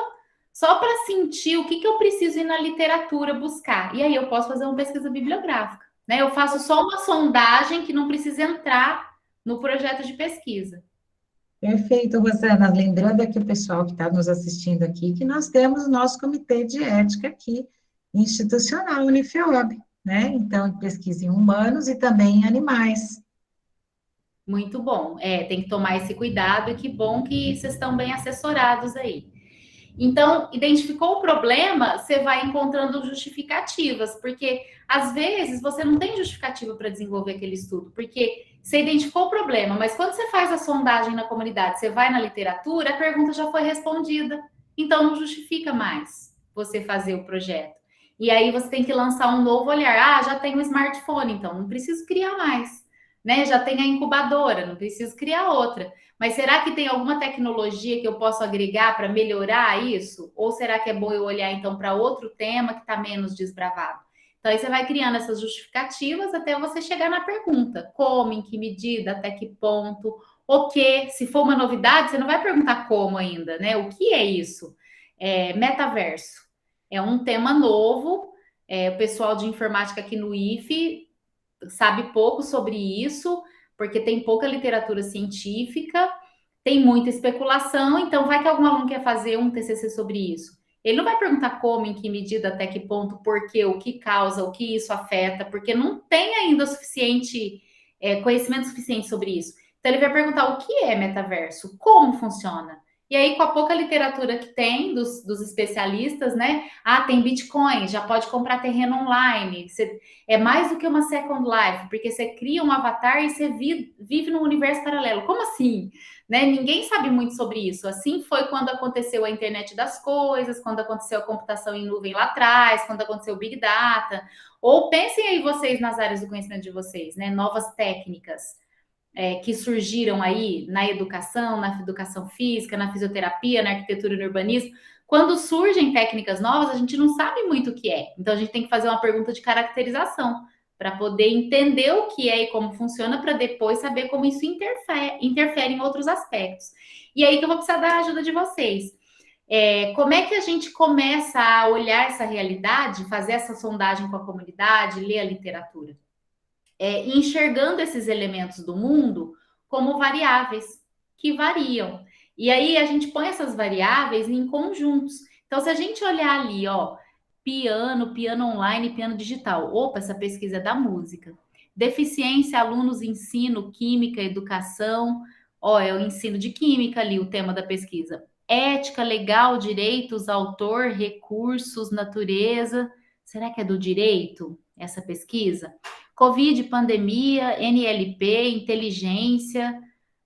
só para sentir o que eu preciso ir na literatura buscar, e aí eu posso fazer uma pesquisa bibliográfica, né? Eu faço só uma sondagem que não precisa entrar no projeto de pesquisa. Perfeito, Rosana. Lembrando aqui o pessoal que está nos assistindo aqui, que nós temos o nosso comitê de ética aqui, institucional, Unifiob, né? Então, pesquisa em humanos e também em animais. Muito bom. Tem que tomar esse cuidado e que bom que vocês estão bem assessorados aí. Então, identificou o problema, você vai encontrando justificativas, porque às vezes você não tem justificativa para desenvolver aquele estudo, porque você identificou o problema, mas quando você faz a sondagem na comunidade, você vai na literatura, a pergunta já foi respondida, então não justifica mais você fazer o projeto. E aí você tem que lançar um novo olhar. Ah, já tem um smartphone, então não preciso criar mais, né? Já tem a incubadora, não preciso criar outra. Mas será que tem alguma tecnologia que eu posso agregar para melhorar isso? Ou será que é bom eu olhar então para outro tema que está menos desbravado? Então, aí você vai criando essas justificativas até você chegar na pergunta: como, em que medida, até que ponto, o que? Se for uma novidade, você não vai perguntar como ainda, né? O que é isso? metaverso. É um tema novo, o pessoal de informática aqui no IFE sabe pouco sobre isso, porque tem pouca literatura científica, tem muita especulação, então vai que algum aluno quer fazer um TCC sobre isso. Ele não vai perguntar como, em que medida, até que ponto, por quê, o que causa, o que isso afeta, porque não tem ainda conhecimento suficiente sobre isso. Então ele vai perguntar o que é metaverso, como funciona. E aí, com a pouca literatura que tem dos especialistas, né? Ah, tem Bitcoin, já pode comprar terreno online. É mais do que uma Second Life, porque você cria um avatar e você vive num universo paralelo. Como assim? Né? Ninguém sabe muito sobre isso. Assim foi quando aconteceu a internet das coisas, quando aconteceu a computação em nuvem lá atrás, quando aconteceu o Big Data. Ou pensem aí vocês nas áreas do conhecimento de vocês, né? Novas técnicas que surgiram aí na educação física, na fisioterapia, na arquitetura e no urbanismo. Quando surgem técnicas novas, a gente não sabe muito o que é. Então, a gente tem que fazer uma pergunta de caracterização para poder entender o que é e como funciona, para depois saber como isso interfere em outros aspectos. E aí que eu vou precisar da ajuda de vocês. Como é que a gente começa a olhar essa realidade, fazer essa sondagem com a comunidade, ler a literatura? Enxergando esses elementos do mundo como variáveis que variam. E aí a gente põe essas variáveis em conjuntos. Então, se a gente olhar ali, ó, piano online, piano digital. Opa, essa pesquisa é da música. Deficiência, alunos, ensino, química, educação. Ó, é o ensino de química ali, o tema da pesquisa. Ética, legal, direitos, autor, recursos, natureza. Será que é do direito essa pesquisa? Covid, pandemia, NLP, inteligência.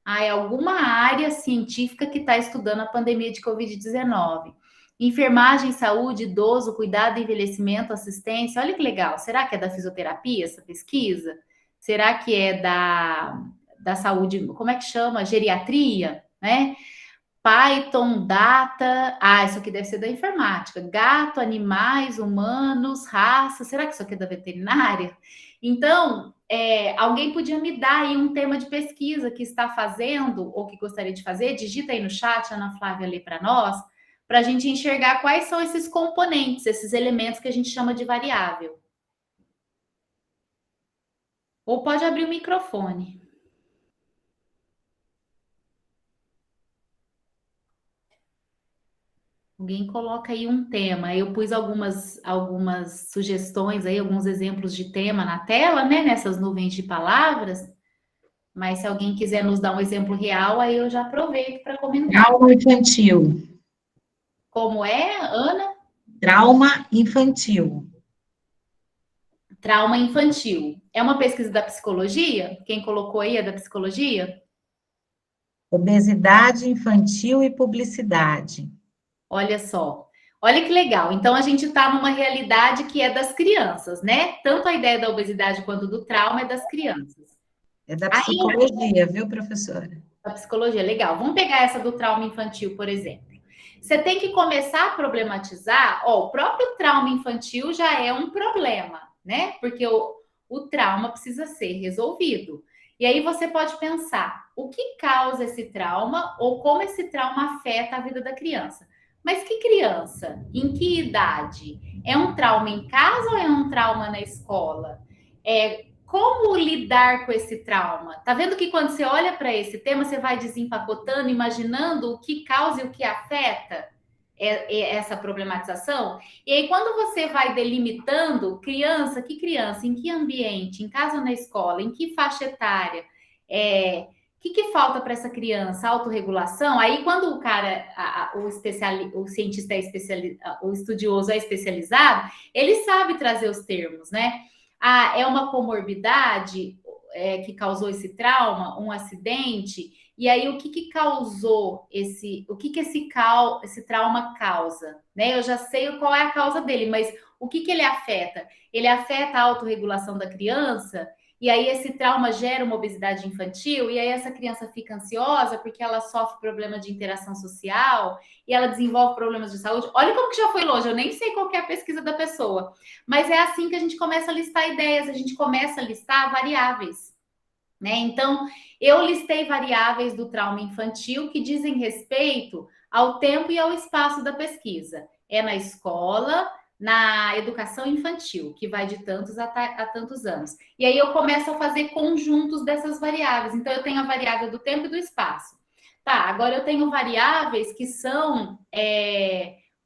É alguma área científica que está estudando a pandemia de Covid-19. Enfermagem, saúde, idoso, cuidado, envelhecimento, assistência. Olha que legal. Será que é da fisioterapia essa pesquisa? Será que é da saúde? Como é que chama? Geriatria, né? Python, data. Isso aqui deve ser da informática. Gato, animais, humanos, raça. Será que isso aqui é da veterinária? Então, alguém podia me dar aí um tema de pesquisa que está fazendo ou que gostaria de fazer? Digita aí no chat, a Ana Flávia lê para nós, para a gente enxergar quais são esses componentes, esses elementos que a gente chama de variável. Ou pode abrir o microfone. Alguém coloca aí um tema. Eu pus algumas sugestões aí, alguns exemplos de tema na tela, né? Nessas nuvens de palavras. Mas se alguém quiser nos dar um exemplo real, aí eu já aproveito para comentar. Trauma infantil. Como é, Ana? Trauma infantil. Trauma infantil. É uma pesquisa da psicologia? Quem colocou aí é da psicologia? Obesidade infantil e publicidade. Olha só. Olha que legal. Então, a gente está numa realidade que é das crianças, né? Tanto a ideia da obesidade quanto do trauma é das crianças. É da psicologia, viu, professora? Da psicologia, legal. Vamos pegar essa do trauma infantil, por exemplo. Você tem que começar a problematizar, o próprio trauma infantil já é um problema, né? Porque o trauma precisa ser resolvido. E aí você pode pensar, o que causa esse trauma ou como esse trauma afeta a vida da criança? Mas que criança? Em que idade? É um trauma em casa ou é um trauma na escola? Como lidar com esse trauma? Tá vendo que quando você olha para esse tema, você vai desempacotando, imaginando o que causa e o que afeta essa problematização? E aí, quando você vai delimitando que criança, em que ambiente, em casa ou na escola, em que faixa etária, o que falta para essa criança? Autorregulação? Aí, quando o cara, o cientista o estudioso é especializado, ele sabe trazer os termos, né? É uma comorbidade que causou esse trauma, um acidente, e aí o que causou esse trauma causa, né? Eu já sei qual é a causa dele, mas o que ele afeta? Ele afeta a autorregulação da criança, e aí esse trauma gera uma obesidade infantil, e aí essa criança fica ansiosa porque ela sofre problema de interação social, e ela desenvolve problemas de saúde. Olha como que já foi longe, eu nem sei qual que é a pesquisa da pessoa, mas é assim que a gente começa a listar ideias, a gente começa a listar variáveis, né? Então, eu listei variáveis do trauma infantil que dizem respeito ao tempo e ao espaço da pesquisa. É na escola, na educação infantil, que vai de tantos a tantos anos. E aí eu começo a fazer conjuntos dessas variáveis. Então, eu tenho a variável do tempo e do espaço. Tá, agora eu tenho variáveis que são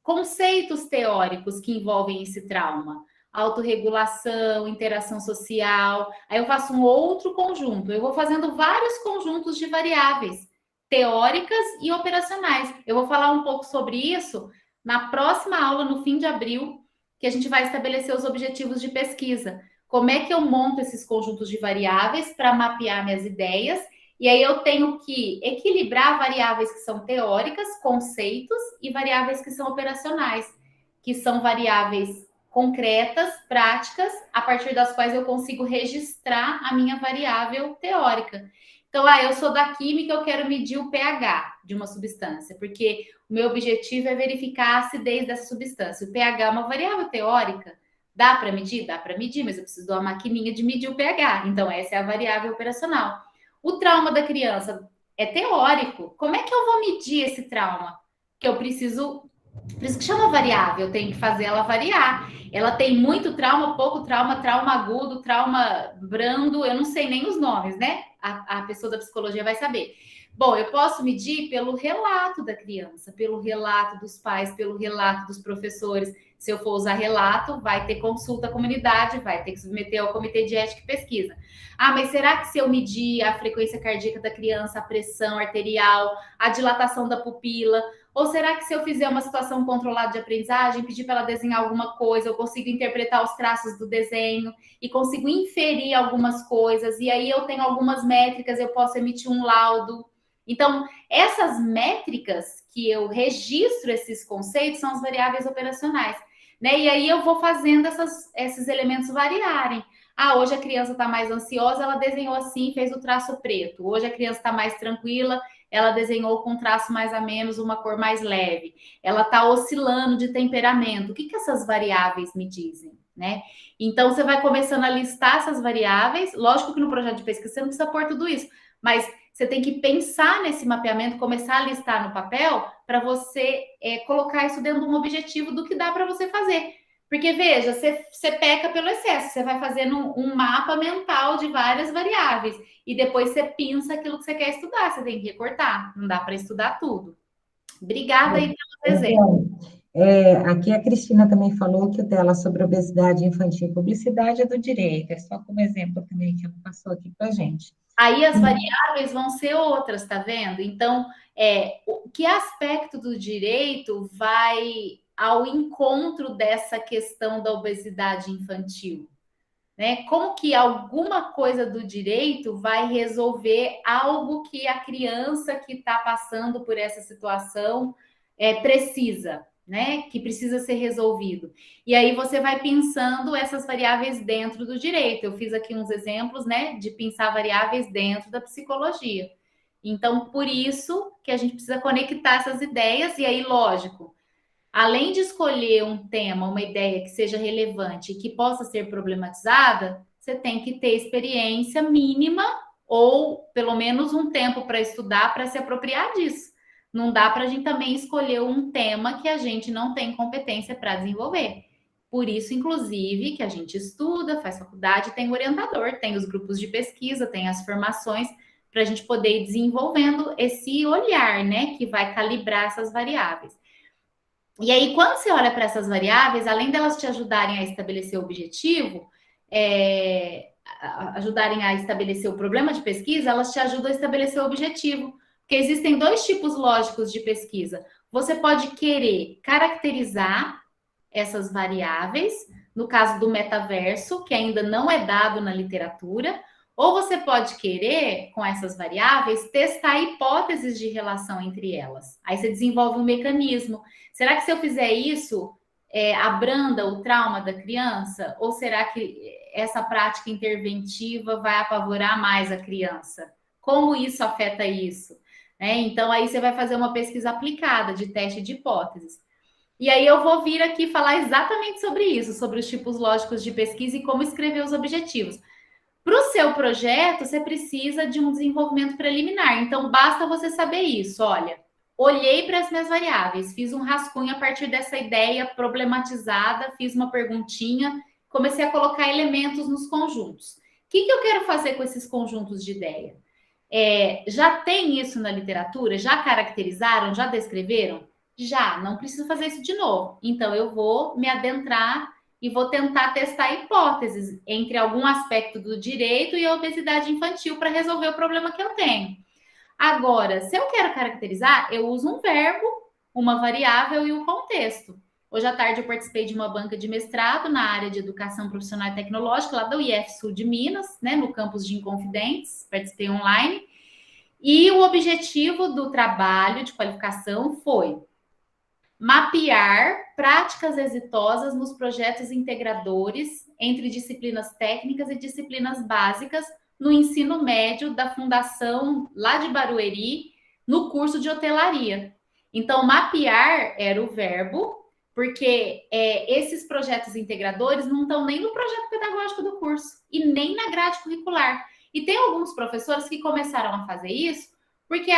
conceitos teóricos que envolvem esse trauma. Autorregulação, interação social. Aí eu faço um outro conjunto. Eu vou fazendo vários conjuntos de variáveis teóricas e operacionais. Eu vou falar um pouco sobre isso na próxima aula, no fim de abril, que a gente vai estabelecer os objetivos de pesquisa. Como é que eu monto esses conjuntos de variáveis para mapear minhas ideias? E aí eu tenho que equilibrar variáveis que são teóricas, conceitos, e variáveis que são operacionais, que são variáveis concretas, práticas, a partir das quais eu consigo registrar a minha variável teórica. Então, eu sou da química, eu quero medir o pH de uma substância, porque o meu objetivo é verificar a acidez dessa substância. O pH é uma variável teórica. Dá para medir? Dá para medir, mas eu preciso de uma maquininha de medir o pH. Então, essa é a variável operacional. O trauma da criança é teórico. Como é que eu vou medir esse trauma? Que eu preciso... Por isso que chama variável, eu tenho que fazer ela variar. Ela tem muito trauma, pouco trauma, trauma agudo, trauma brando, eu não sei nem os nomes, né? A pessoa da psicologia vai saber. Bom, eu posso medir pelo relato da criança, pelo relato dos pais, pelo relato dos professores. Se eu for usar relato, vai ter consulta à comunidade, vai ter que submeter ao comitê de ética e pesquisa. Mas será que se eu medir a frequência cardíaca da criança, a pressão arterial, a dilatação da pupila, ou será que se eu fizer uma situação controlada de aprendizagem, pedir para ela desenhar alguma coisa, eu consigo interpretar os traços do desenho e consigo inferir algumas coisas, e aí eu tenho algumas métricas, eu posso emitir um laudo. Então, essas métricas que eu registro esses conceitos são as variáveis operacionais, né? E aí eu vou fazendo esses elementos variarem. Hoje a criança está mais ansiosa, ela desenhou assim, fez o traço preto. Hoje a criança está mais tranquila, ela desenhou com traço mais a menos, uma cor mais leve. Ela está oscilando de temperamento. O que essas variáveis me dizem, né? Então, você vai começando a listar essas variáveis. Lógico que no projeto de pesquisa você não precisa pôr tudo isso, mas você tem que pensar nesse mapeamento, começar a listar no papel para você colocar isso dentro de um objetivo do que dá para você fazer. Porque, veja, você peca pelo excesso, você vai fazendo um mapa mental de várias variáveis e depois você pinça aquilo que você quer estudar, você tem que recortar, não dá para estudar tudo. Obrigada aí pelo exemplo. Aqui a Cristina também falou que o dela sobre obesidade infantil e publicidade é do direito, é só como exemplo também que ela passou aqui para a gente. Aí as variáveis vão ser outras, tá vendo? Então, que aspecto do direito vai ao encontro dessa questão da obesidade infantil? Né? Como que alguma coisa do direito vai resolver algo que a criança que está passando por essa situação precisa, né? Que precisa ser resolvido. E aí você vai pensando essas variáveis dentro do direito. Eu fiz aqui uns exemplos, né? De pensar variáveis dentro da psicologia. Então, por isso que a gente precisa conectar essas ideias, e aí, lógico, além de escolher um tema, uma ideia que seja relevante e que possa ser problematizada, você tem que ter experiência mínima ou pelo menos um tempo para estudar, para se apropriar disso. Não dá para a gente também escolher um tema que a gente não tem competência para desenvolver. Por isso, inclusive, que a gente estuda, faz faculdade, tem orientador, tem os grupos de pesquisa, tem as formações, para a gente poder ir desenvolvendo esse olhar, né, que vai calibrar essas variáveis. E aí, quando você olha para essas variáveis, além delas te ajudarem a estabelecer o objetivo, ajudarem a estabelecer o problema de pesquisa, elas te ajudam a estabelecer o objetivo. Porque existem dois tipos lógicos de pesquisa. Você pode querer caracterizar essas variáveis, no caso do metaverso, que ainda não é dado na literatura, ou você pode querer, com essas variáveis, testar hipóteses de relação entre elas. Aí você desenvolve um mecanismo. Será que se eu fizer isso, abranda o trauma da criança? Ou será que essa prática interventiva vai apavorar mais a criança? Como isso afeta isso? Então, aí você vai fazer uma pesquisa aplicada de teste de hipóteses. E aí eu vou vir aqui falar exatamente sobre isso, sobre os tipos lógicos de pesquisa e como escrever os objetivos. Para o seu projeto, você precisa de um desenvolvimento preliminar. Então, basta você saber isso. Olha, olhei para as minhas variáveis, fiz um rascunho a partir dessa ideia problematizada, fiz uma perguntinha, comecei a colocar elementos nos conjuntos. O que eu quero fazer com esses conjuntos de ideia? Já tem isso na literatura? Já caracterizaram? Já descreveram? Já, não preciso fazer isso de novo. Então, eu vou me adentrar e vou tentar testar hipóteses entre algum aspecto do direito e a obesidade infantil para resolver o problema que eu tenho. Agora, se eu quero caracterizar, eu uso um verbo, uma variável e o contexto. Hoje à tarde eu participei de uma banca de mestrado na área de educação profissional e tecnológica, lá da UIF Sul de Minas, né, no campus de Inconfidentes, participei online. E o objetivo do trabalho de qualificação foi mapear práticas exitosas nos projetos integradores entre disciplinas técnicas e disciplinas básicas no ensino médio da Fundação lá de Barueri, no curso de hotelaria. Então, mapear era o verbo, porque esses projetos integradores não estão nem no projeto pedagógico do curso e nem na grade curricular. E tem alguns professores que começaram a fazer isso porque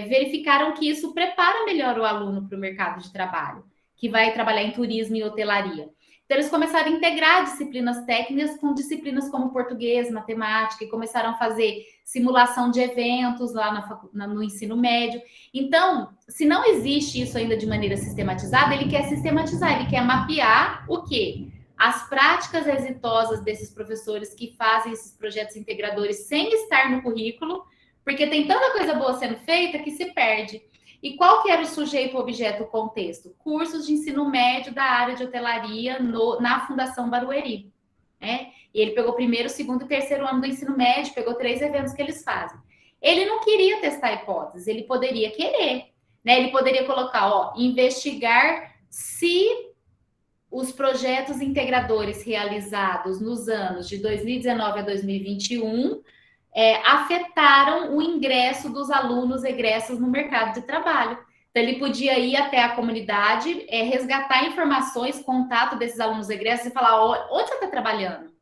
verificaram que isso prepara melhor o aluno para o mercado de trabalho, que vai trabalhar em turismo e hotelaria. Então, eles começaram a integrar disciplinas técnicas com disciplinas como português, matemática, e começaram a fazer simulação de eventos lá no ensino médio. Então, se não existe isso ainda de maneira sistematizada, ele quer sistematizar, ele quer mapear o quê? As práticas exitosas desses professores que fazem esses projetos integradores sem estar no currículo, porque tem tanta coisa boa sendo feita que se perde. E qual que era o sujeito, o objeto, o contexto? Cursos de ensino médio da área de hotelaria na Fundação Barueri. Né? E ele pegou primeiro, segundo e terceiro ano do ensino médio, pegou 3 eventos que eles fazem. Ele não queria testar hipóteses, ele poderia querer. Né? Ele poderia colocar, investigar se os projetos integradores realizados nos anos de 2019 a 2021 afetaram o ingresso dos alunos egressos no mercado de trabalho. Então, ele podia ir até a comunidade, resgatar informações, contato desses alunos egressos e falar, onde você está trabalhando?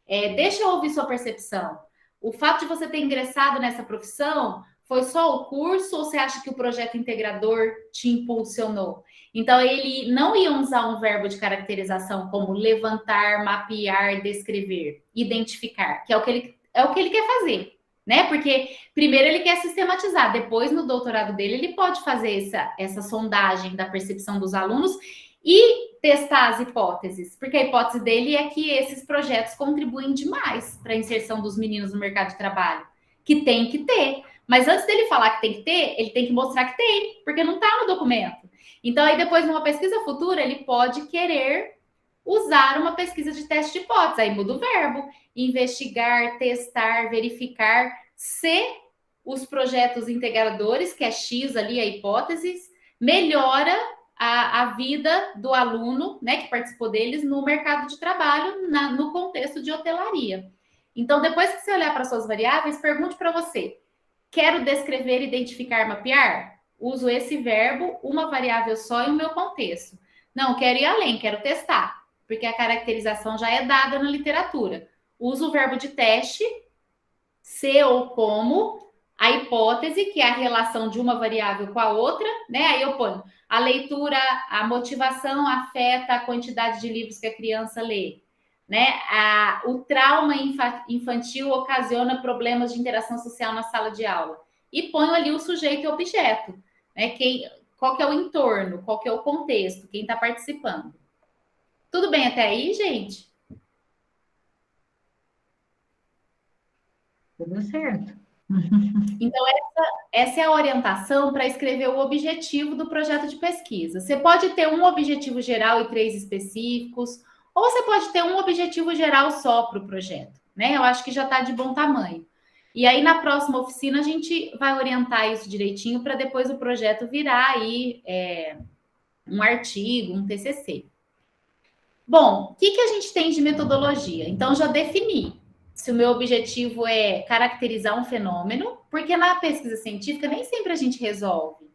Deixa eu ouvir sua percepção. O fato de você ter ingressado nessa profissão foi só o curso ou você acha que o projeto integrador te impulsionou? Então, ele não ia usar um verbo de caracterização como levantar, mapear, descrever, identificar, que é o que ele quer fazer, né? Porque primeiro ele quer sistematizar, depois no doutorado dele ele pode fazer essa sondagem da percepção dos alunos e testar as hipóteses, porque a hipótese dele é que esses projetos contribuem demais para a inserção dos meninos no mercado de trabalho, que tem que ter. Mas antes dele falar que tem que ter, ele tem que mostrar que tem, porque não está no documento. Então, aí depois, numa pesquisa futura, ele pode querer usar uma pesquisa de teste de hipóteses. Aí muda o verbo, investigar, testar, verificar se os projetos integradores, que é X ali, a hipótese, melhora a vida do aluno, né, que participou deles no mercado de trabalho, no contexto de hotelaria. Então, depois que você olhar para suas variáveis, pergunte para você, quero descrever, identificar, mapear? Uso esse verbo, uma variável só e o meu contexto. Não, quero ir além, quero testar, porque a caracterização já é dada na literatura. Uso o verbo de teste, se ou como, a hipótese, que é a relação de uma variável com a outra, né? Aí eu ponho a leitura, a motivação afeta a quantidade de livros que a criança lê. Né? O trauma infantil ocasiona problemas de interação social na sala de aula. E ponho ali o sujeito e o objeto. Né? Qual que é o entorno, qual que é o contexto, quem está participando. Tudo bem até aí, gente? Tudo certo. Então, essa é a orientação para escrever o objetivo do projeto de pesquisa. Você pode ter um objetivo geral e 3 específicos, ou você pode ter um objetivo geral só para o projeto, né? Eu acho que já está de bom tamanho. E aí, na próxima oficina, a gente vai orientar isso direitinho para depois o projeto virar aí um artigo, um TCC. Bom, o que a gente tem de metodologia? Então, já defini se o meu objetivo é caracterizar um fenômeno, porque na pesquisa científica nem sempre a gente resolve.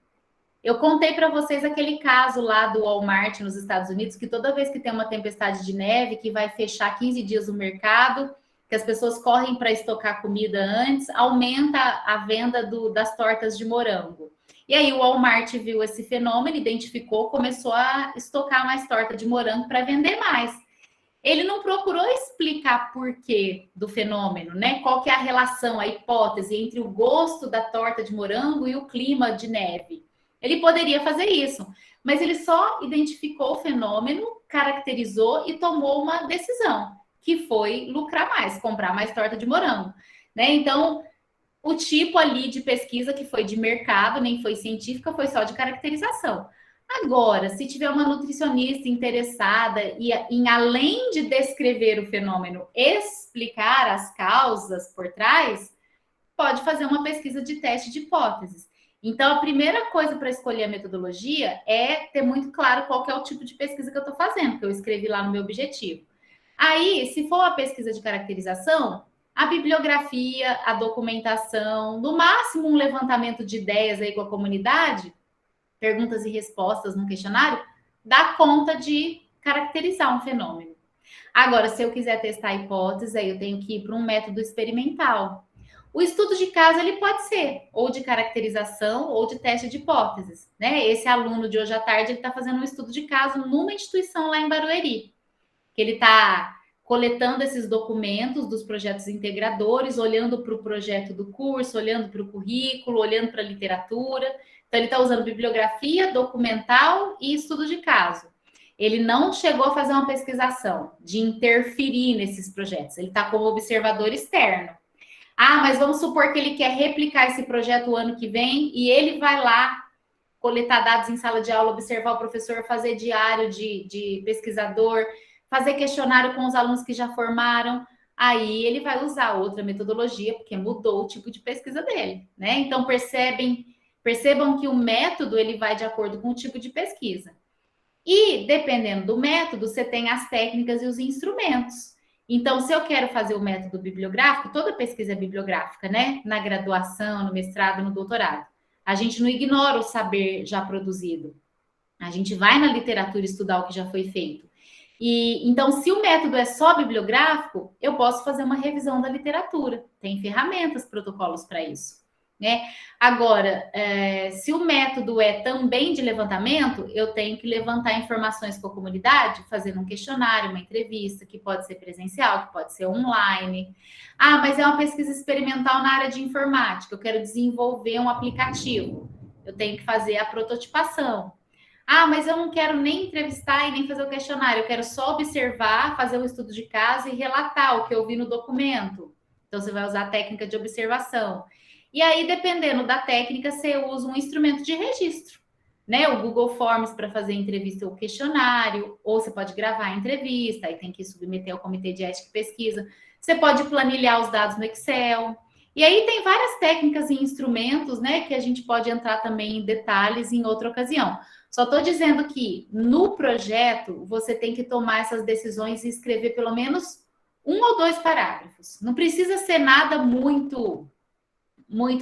Eu contei para vocês aquele caso lá do Walmart nos Estados Unidos, que toda vez que tem uma tempestade de neve, que vai fechar 15 dias o mercado, que as pessoas correm para estocar comida antes, aumenta a venda das tortas de morango. E aí o Walmart viu esse fenômeno, identificou, começou a estocar mais torta de morango para vender mais. Ele não procurou explicar porquê do fenômeno, né? Qual que é a relação, a hipótese entre o gosto da torta de morango e o clima de neve. Ele poderia fazer isso, mas ele só identificou o fenômeno, caracterizou e tomou uma decisão, que foi lucrar mais, comprar mais torta de morango, né? Então, o tipo ali de pesquisa que foi de mercado, nem foi científica, foi só de caracterização. Agora, se tiver uma nutricionista interessada em além de descrever o fenômeno, explicar as causas por trás, pode fazer uma pesquisa de teste de hipóteses. Então, a primeira coisa para escolher a metodologia é ter muito claro qual que é o tipo de pesquisa que eu estou fazendo, que eu escrevi lá no meu objetivo. Aí, se for a pesquisa de caracterização, a bibliografia, a documentação, no máximo um levantamento de ideias aí com a comunidade, perguntas e respostas no questionário, dá conta de caracterizar um fenômeno. Agora, se eu quiser testar a hipótese, aí eu tenho que ir para um método experimental. O estudo de caso, ele pode ser ou de caracterização ou de teste de hipóteses, né? Esse aluno de hoje à tarde, ele está fazendo um estudo de caso numa instituição lá em Barueri, que ele está coletando esses documentos dos projetos integradores, olhando para o projeto do curso, olhando para o currículo, olhando para a literatura. Então, ele está usando bibliografia, documental e estudo de caso. Ele não chegou a fazer uma pesquisação de interferir nesses projetos. Ele está como observador externo. Ah, mas vamos supor que ele quer replicar esse projeto o ano que vem e ele vai lá coletar dados em sala de aula, observar o professor, fazer diário de pesquisador, fazer questionário com os alunos que já formaram. Aí ele vai usar outra metodologia, porque mudou o tipo de pesquisa dele, né? Então, percebam que o método ele vai de acordo com o tipo de pesquisa. E, dependendo do método, você tem as técnicas e os instrumentos. Então, se eu quero fazer o método bibliográfico, toda pesquisa é bibliográfica, né? Na graduação, no mestrado, no doutorado. A gente não ignora o saber já produzido. A gente vai na literatura estudar o que já foi feito. E então, se o método é só bibliográfico, eu posso fazer uma revisão da literatura. Tem ferramentas, protocolos para isso, né? Agora, se o método é também de levantamento, eu tenho que levantar informações com a comunidade, fazendo um questionário, uma entrevista, que pode ser presencial, que pode ser online. Ah, mas é uma pesquisa experimental na área de informática, eu quero desenvolver um aplicativo. Eu tenho que fazer a prototipação. Ah, mas eu não quero nem entrevistar e nem fazer o questionário, eu quero só observar, fazer um estudo de caso e relatar o que eu vi no documento. Então, você vai usar a técnica de observação. E aí, dependendo da técnica, você usa um instrumento de registro, né? O Google Forms para fazer entrevista ou questionário, ou você pode gravar a entrevista, aí tem que submeter ao Comitê de Ética e Pesquisa. Você pode planilhar os dados no Excel. E aí tem várias técnicas e instrumentos, né, que a gente pode entrar também em detalhes em outra ocasião. Só estou dizendo que no projeto você tem que tomar essas decisões e escrever pelo menos 1 ou 2 parágrafos. Não precisa ser nada muito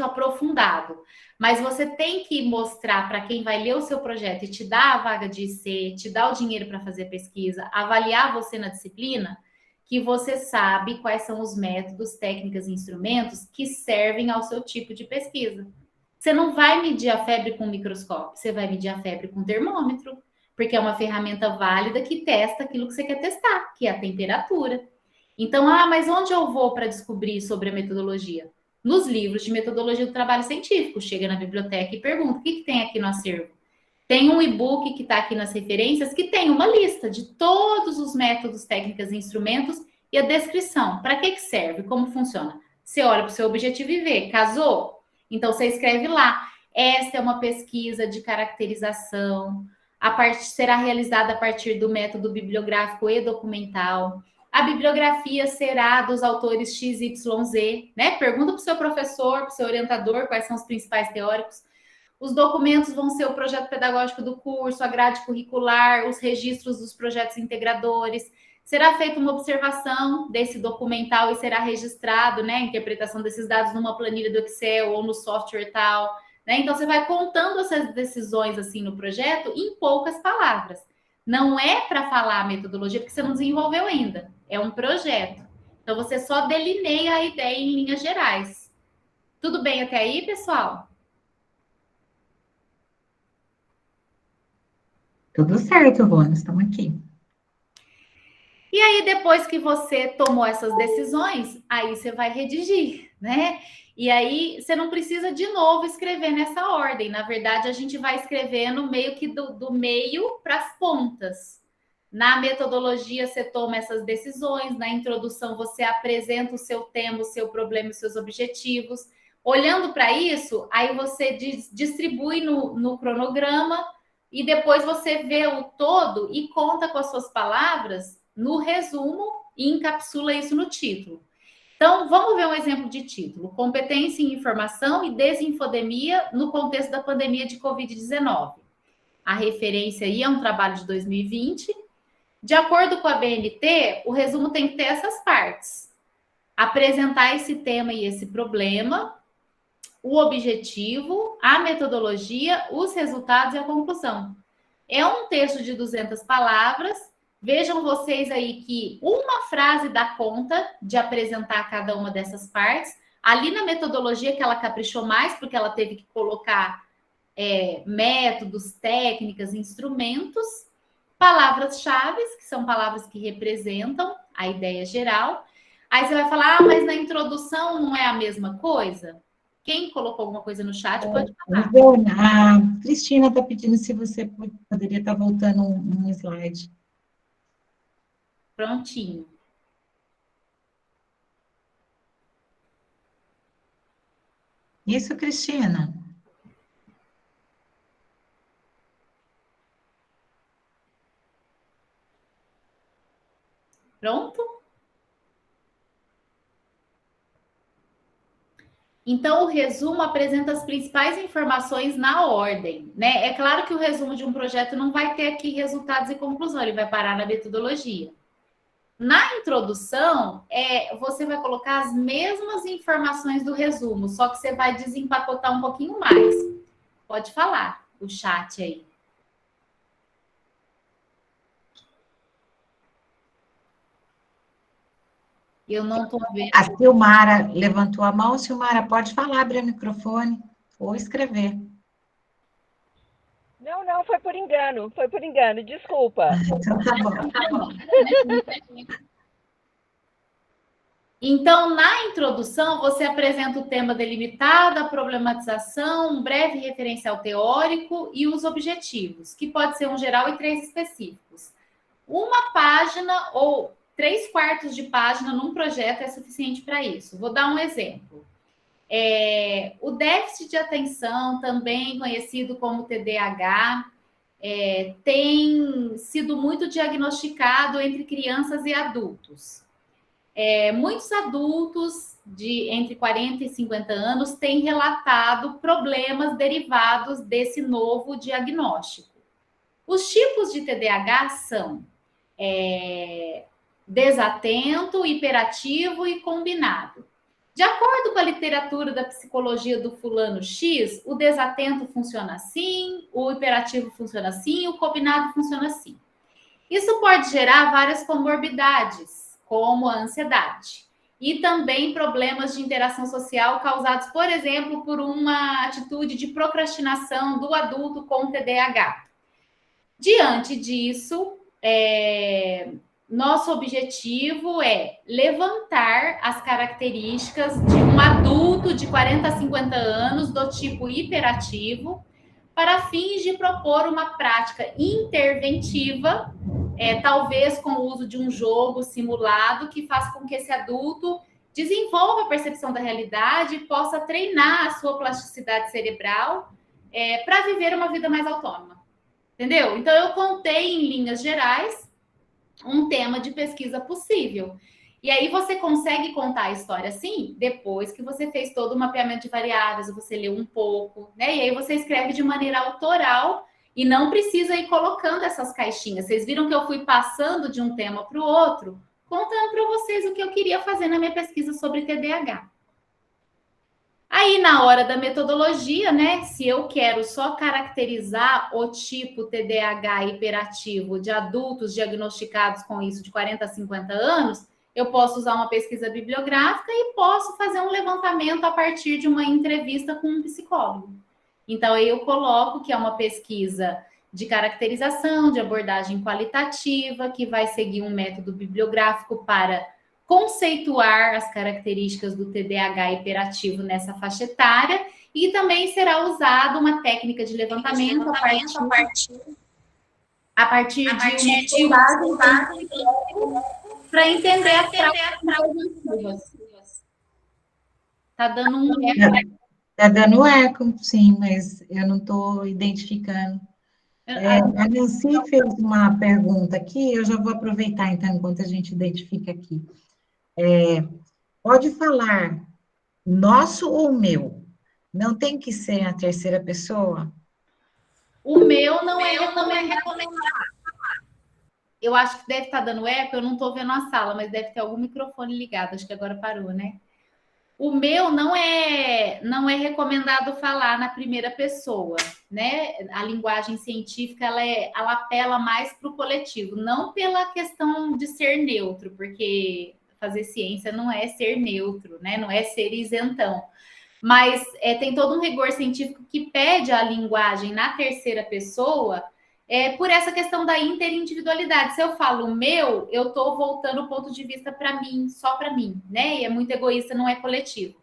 aprofundado, mas você tem que mostrar para quem vai ler o seu projeto e te dar a vaga de IC, te dar o dinheiro para fazer pesquisa, avaliar você na disciplina, que você sabe quais são os métodos, técnicas e instrumentos que servem ao seu tipo de pesquisa. Você não vai medir a febre com microscópio, você vai medir a febre com termômetro, porque é uma ferramenta válida que testa aquilo que você quer testar, que é a temperatura. Então, mas onde eu vou para descobrir sobre a metodologia? Nos livros de metodologia do trabalho científico. Chega na biblioteca e pergunta, o que tem aqui no acervo? Tem um e-book que está aqui nas referências, que tem uma lista de todos os métodos, técnicas e instrumentos e a descrição. Para que serve? Como funciona? Você olha para o seu objetivo e vê, casou? Então, você escreve lá, esta é uma pesquisa de caracterização, será realizada a partir do método bibliográfico e documental. A bibliografia será dos autores XYZ, né? Pergunta para o seu professor, para o seu orientador, quais são os principais teóricos. Os documentos vão ser o projeto pedagógico do curso, a grade curricular, os registros dos projetos integradores. Será feita uma observação desse documental e será registrado, né, a interpretação desses dados numa planilha do Excel ou no software tal, né? Então, você vai contando essas decisões assim no projeto em poucas palavras. Não é para falar a metodologia, porque você não desenvolveu ainda. É um projeto. Então, você só delineia a ideia em linhas gerais. Tudo bem até aí, pessoal? Tudo certo, Rona, estamos aqui. E aí, depois que você tomou essas decisões, aí você vai redigir, né? E aí, você não precisa de novo escrever nessa ordem. Na verdade, a gente vai escrevendo meio que do meio para as pontas. Na metodologia, você toma essas decisões. Na introdução, você apresenta o seu tema, o seu problema, os seus objetivos. Olhando para isso, aí você distribui no cronograma e depois você vê o todo e conta com as suas palavras no resumo e encapsula isso no título. Então, vamos ver um exemplo de título: Competência em Informação e Desinfodemia no contexto da pandemia de Covid-19. A referência aí é um trabalho de 2020. De acordo com a BNT, o resumo tem que ter essas partes: apresentar esse tema e esse problema, o objetivo, a metodologia, os resultados e a conclusão. É um texto de 200 palavras. Vejam vocês aí que uma frase dá conta de apresentar cada uma dessas partes. Ali na metodologia que ela caprichou mais, porque ela teve que colocar métodos, técnicas, instrumentos, palavras-chave, que são palavras que representam a ideia geral. Aí você vai falar, mas na introdução não é a mesma coisa? Quem colocou alguma coisa no chat pode falar. A Cristina está pedindo se você poderia estar voltando um slide. Prontinho. Isso, Cristina. Pronto? Então, o resumo apresenta as principais informações na ordem, né? É claro que o resumo de um projeto não vai ter aqui resultados e conclusão, ele vai parar na metodologia. Na introdução, você vai colocar as mesmas informações do resumo, só que você vai desempacotar um pouquinho mais. Pode falar, o chat aí. Eu não estou vendo. A Silmara levantou a mão. Silmara, pode falar, abrir o microfone ou escrever. Não, foi por engano, desculpa. Então tá bom. Então, na introdução, você apresenta o tema delimitado, a problematização, um breve referencial teórico e os objetivos, que pode ser um geral e 3 específicos. Uma página ou 3/4 de página num projeto é suficiente para isso. Vou dar um exemplo. O déficit de atenção, também conhecido como TDAH, tem sido muito diagnosticado entre crianças e adultos. Muitos adultos entre 40 e 50 anos têm relatado problemas derivados desse novo diagnóstico. Os tipos de TDAH são desatento, hiperativo e combinado. De acordo com a literatura da psicologia do fulano X, o desatento funciona assim, o hiperativo funciona assim, o combinado funciona assim. Isso pode gerar várias comorbidades, como a ansiedade, e também problemas de interação social causados, por exemplo, por uma atitude de procrastinação do adulto com TDAH. Diante disso, nosso objetivo é levantar as características de um adulto de 40 a 50 anos do tipo hiperativo, para fins de propor uma prática interventiva, talvez com o uso de um jogo simulado que faça com que esse adulto desenvolva a percepção da realidade e possa treinar a sua plasticidade cerebral para viver uma vida mais autônoma. Entendeu? Então, eu contei em linhas gerais um tema de pesquisa possível. E aí você consegue contar a história assim, depois que você fez todo o mapeamento de variáveis, você leu um pouco, né? E aí você escreve de maneira autoral e não precisa ir colocando essas caixinhas. Vocês viram que eu fui passando de um tema para o outro, contando para vocês o que eu queria fazer na minha pesquisa sobre TDAH. Aí, na hora da metodologia, né? Se eu quero só caracterizar o tipo TDAH hiperativo de adultos diagnosticados com isso de 40 a 50 anos, eu posso usar uma pesquisa bibliográfica e posso fazer um levantamento a partir de uma entrevista com um psicólogo. Então, aí eu coloco que é uma pesquisa de caracterização, de abordagem qualitativa, que vai seguir um método bibliográfico para conceituar as características do TDAH hiperativo nessa faixa etária, e também será usada uma técnica de levantamento a partir de uma sondagem para entender as práticas. Está dando um eco. Está dando eco, sim, mas eu não estou identificando. A Nancy fez uma pergunta aqui, eu já vou aproveitar, então, enquanto a gente identifica aqui. Pode falar nosso ou meu? Não tem que ser a terceira pessoa? O meu não é recomendado. Eu acho que deve estar dando eco, eu não estou vendo a sala, mas deve ter algum microfone ligado, acho que agora parou, né? O meu não é recomendado falar na primeira pessoa, né? A linguagem científica ela apela mais para o coletivo, não pela questão de ser neutro, porque fazer ciência não é ser neutro, né? Não é ser isentão. Mas tem todo um rigor científico que pede a linguagem na terceira pessoa, por essa questão da interindividualidade. Se eu falo meu, eu estou voltando o ponto de vista para mim, só para mim, né? E é muito egoísta, não é coletivo.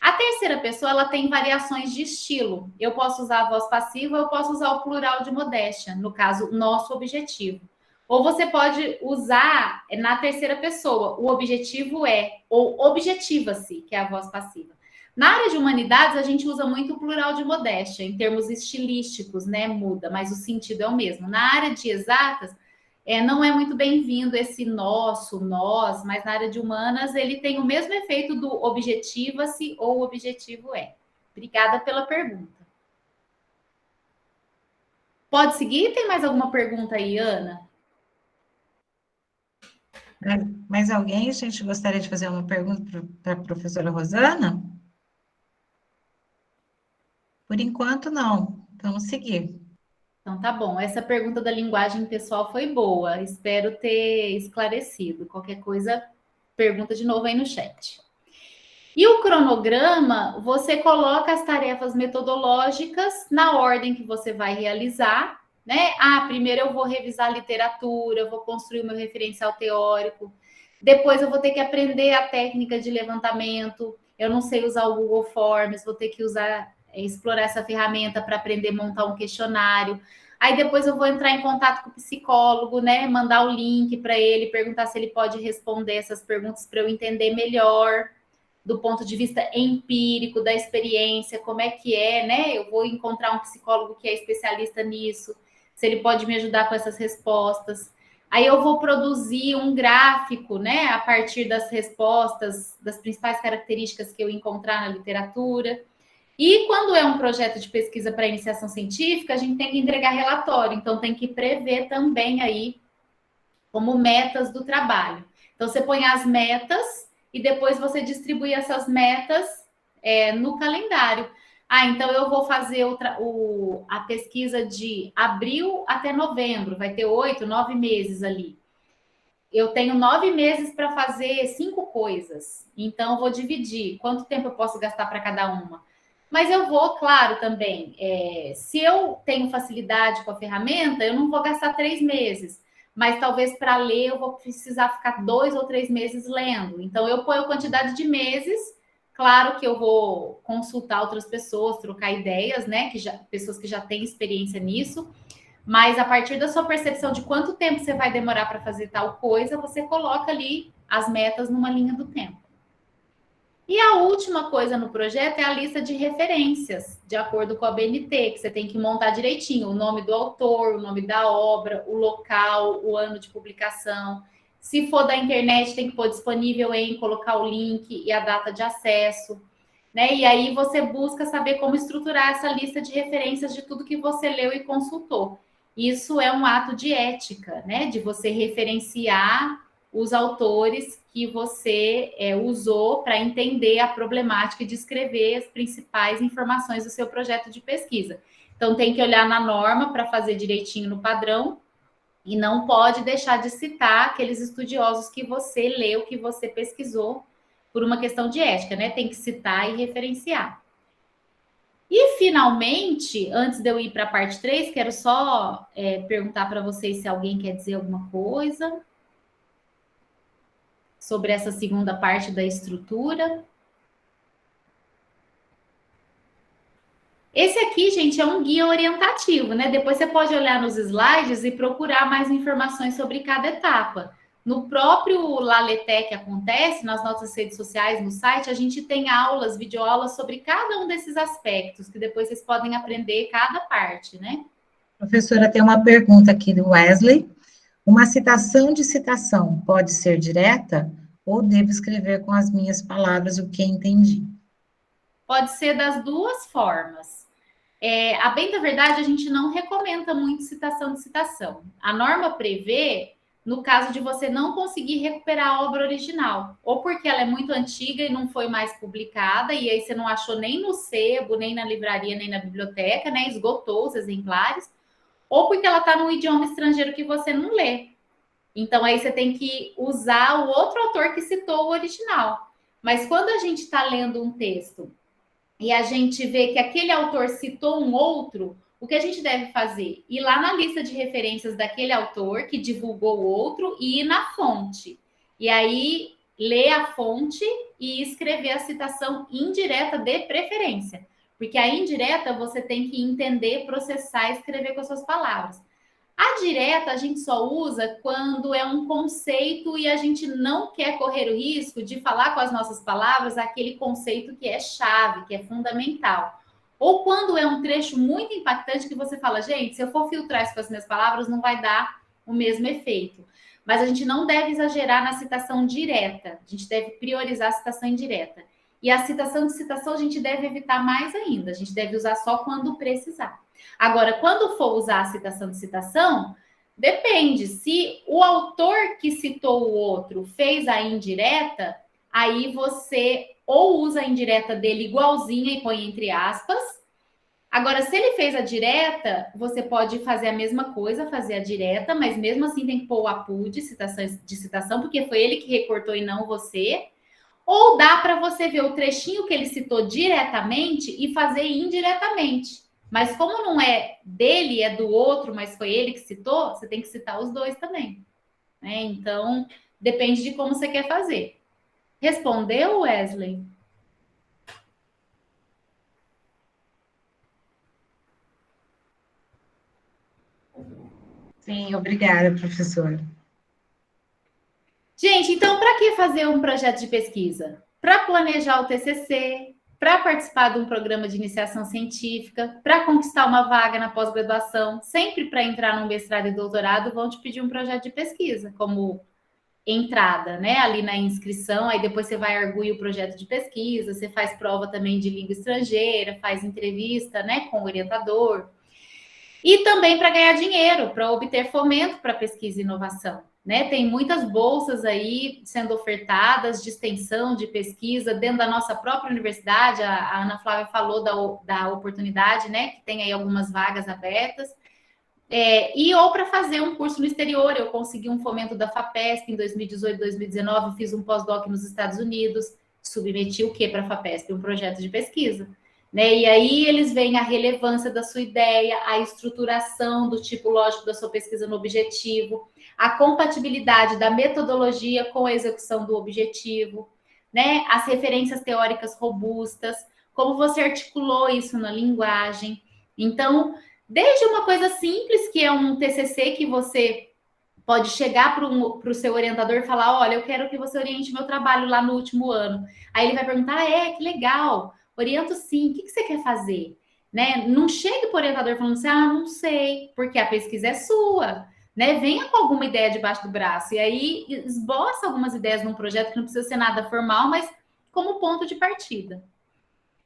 A terceira pessoa, ela tem variações de estilo. Eu posso usar a voz passiva, eu posso usar o plural de modéstia, no caso, nosso objetivo. Ou você pode usar na terceira pessoa, o objetivo é, ou objetiva-se, que é a voz passiva. Na área de humanidades, a gente usa muito o plural de modéstia, em termos estilísticos, né? Muda, mas o sentido é o mesmo. Na área de exatas, não é muito bem-vindo esse nosso, nós, mas na área de humanas ele tem o mesmo efeito do objetiva-se ou objetivo é. Obrigada pela pergunta. Pode seguir? Tem mais alguma pergunta aí, Ana? Mais alguém? A gente gostaria de fazer uma pergunta para a professora Rosana? Por enquanto, não. Vamos seguir. Então, tá bom. Essa pergunta da linguagem pessoal foi boa. Espero ter esclarecido. Qualquer coisa, pergunta de novo aí no chat. E o cronograma, você coloca as tarefas metodológicas na ordem que você vai realizar, né? Primeiro eu vou revisar a literatura, eu vou construir o meu referencial teórico. Depois eu vou ter que aprender a técnica de levantamento. Eu não sei usar o Google Forms, vou ter que explorar essa ferramenta para aprender a montar um questionário. Aí depois eu vou entrar em contato com o psicólogo, né? Mandar o link para ele, perguntar se ele pode responder essas perguntas para eu entender melhor, do ponto de vista empírico, da experiência, como é que é, né? Eu vou encontrar um psicólogo que é especialista nisso, se ele pode me ajudar com essas respostas. Aí eu vou produzir um gráfico, né? A partir das respostas, das principais características que eu encontrar na literatura. E quando é um projeto de pesquisa para iniciação científica, a gente tem que entregar relatório, então tem que prever também aí como metas do trabalho. Então você põe as metas e depois você distribui essas metas no calendário. Então eu vou fazer a pesquisa de abril até novembro, vai ter 8, 9 meses ali. Eu tenho 9 meses para fazer 5 coisas, então eu vou dividir. Quanto tempo eu posso gastar para cada uma? Mas eu vou, claro, também, se eu tenho facilidade com a ferramenta, eu não vou gastar 3 meses, mas talvez para ler eu vou precisar ficar 2 ou 3 meses lendo. Então eu ponho a quantidade de meses, claro que eu vou consultar outras pessoas, trocar ideias, né? Pessoas que já têm experiência nisso, mas a partir da sua percepção de quanto tempo você vai demorar para fazer tal coisa, você coloca ali as metas numa linha do tempo. E a última coisa no projeto é a lista de referências, de acordo com a BNT, que você tem que montar direitinho, o nome do autor, o nome da obra, o local, o ano de publicação. Se for da internet, tem que pôr disponível em, colocar o link e a data de acesso, né? E aí você busca saber como estruturar essa lista de referências de tudo que você leu e consultou. Isso é um ato de ética, né? De você referenciar os autores que você usou para entender a problemática e descrever as principais informações do seu projeto de pesquisa. Então, tem que olhar na norma para fazer direitinho no padrão E não pode deixar de citar aqueles estudiosos que você leu, que você pesquisou, por uma questão de ética, né? Tem que citar e referenciar. E, finalmente, antes de eu ir para a parte 3, quero só perguntar para vocês se alguém quer dizer alguma coisa sobre essa segunda parte da estrutura. Esse aqui, gente, é um guia orientativo, né? Depois você pode olhar nos slides e procurar mais informações sobre cada etapa. No próprio Laleté que acontece, nas nossas redes sociais, no site, a gente tem aulas, videoaulas sobre cada um desses aspectos, que depois vocês podem aprender cada parte, né? Professora, tem uma pergunta aqui do Wesley. Uma citação de citação pode ser direta ou devo escrever com as minhas palavras o que entendi? Pode ser das duas formas. A bem da verdade, a gente não recomenda muito citação de citação. A norma prevê, no caso de você não conseguir recuperar a obra original, ou porque ela é muito antiga e não foi mais publicada, e aí você não achou nem no sebo, nem na livraria, nem na biblioteca, né? Esgotou os exemplares, ou porque ela está num idioma estrangeiro que você não lê. Então, aí você tem que usar o outro autor que citou o original. Mas quando a gente está lendo um texto e a gente vê que aquele autor citou um outro, o que a gente deve fazer? Ir lá na lista de referências daquele autor que divulgou o outro e ir na fonte. E aí, ler a fonte e escrever a citação indireta de preferência. Porque a indireta você tem que entender, processar e escrever com as suas palavras. A direta a gente só usa quando é um conceito e a gente não quer correr o risco de falar com as nossas palavras aquele conceito que é chave, que é fundamental. Ou quando é um trecho muito impactante que você fala, gente, se eu for filtrar isso com as minhas palavras, não vai dar o mesmo efeito. Mas a gente não deve exagerar na citação direta, a gente deve priorizar a citação indireta. E a citação de citação a gente deve evitar mais ainda, a gente deve usar só quando precisar. Agora, quando for usar a citação de citação, depende. Se o autor que citou o outro fez a indireta, aí você ou usa a indireta dele igualzinha e põe entre aspas. Agora, se ele fez a direta, você pode fazer a mesma coisa, fazer a direta, mas mesmo assim tem que pôr o APU de citação, porque foi ele que recortou e não você. Ou dá para você ver o trechinho que ele citou diretamente e fazer indiretamente. Mas como não é dele, é do outro, mas foi ele que citou, você tem que citar os dois também. Né? Então, depende de como você quer fazer. Respondeu, Wesley? Sim, obrigada, professora. Gente, então, para que fazer um projeto de pesquisa? Para planejar o TCC, para participar de um programa de iniciação científica, para conquistar uma vaga na pós-graduação, sempre para entrar no mestrado e doutorado, vão te pedir um projeto de pesquisa como entrada, né? Ali na inscrição, aí depois você vai arguir o projeto de pesquisa, você faz prova também de língua estrangeira, faz entrevista, né, com o orientador. E também para ganhar dinheiro, para obter fomento para pesquisa e inovação. Né? Tem muitas bolsas aí sendo ofertadas de extensão, de pesquisa, dentro da nossa própria universidade. A Ana Flávia falou da oportunidade, né? Que tem aí algumas vagas abertas. E ou para fazer um curso no exterior. Eu consegui um fomento da FAPESP em 2018, 2019, fiz um pós-doc nos Estados Unidos, submeti o que para a FAPESP? Um projeto de pesquisa. Né? E aí eles veem a relevância da sua ideia, a estruturação do tipo lógico da sua pesquisa no objetivo, a compatibilidade da metodologia com a execução do objetivo, né? As referências teóricas robustas, como você articulou isso na linguagem. Então, desde uma coisa simples, que é um TCC que você pode chegar para o seu orientador e falar, olha, eu quero que você oriente meu trabalho lá no último ano. Aí ele vai perguntar, que legal, oriento sim, o que você quer fazer? Né? Não chegue para o orientador falando assim, não sei, porque a pesquisa é sua. Né? Venha com alguma ideia debaixo do braço, e aí esboça algumas ideias num projeto que não precisa ser nada formal, mas como ponto de partida.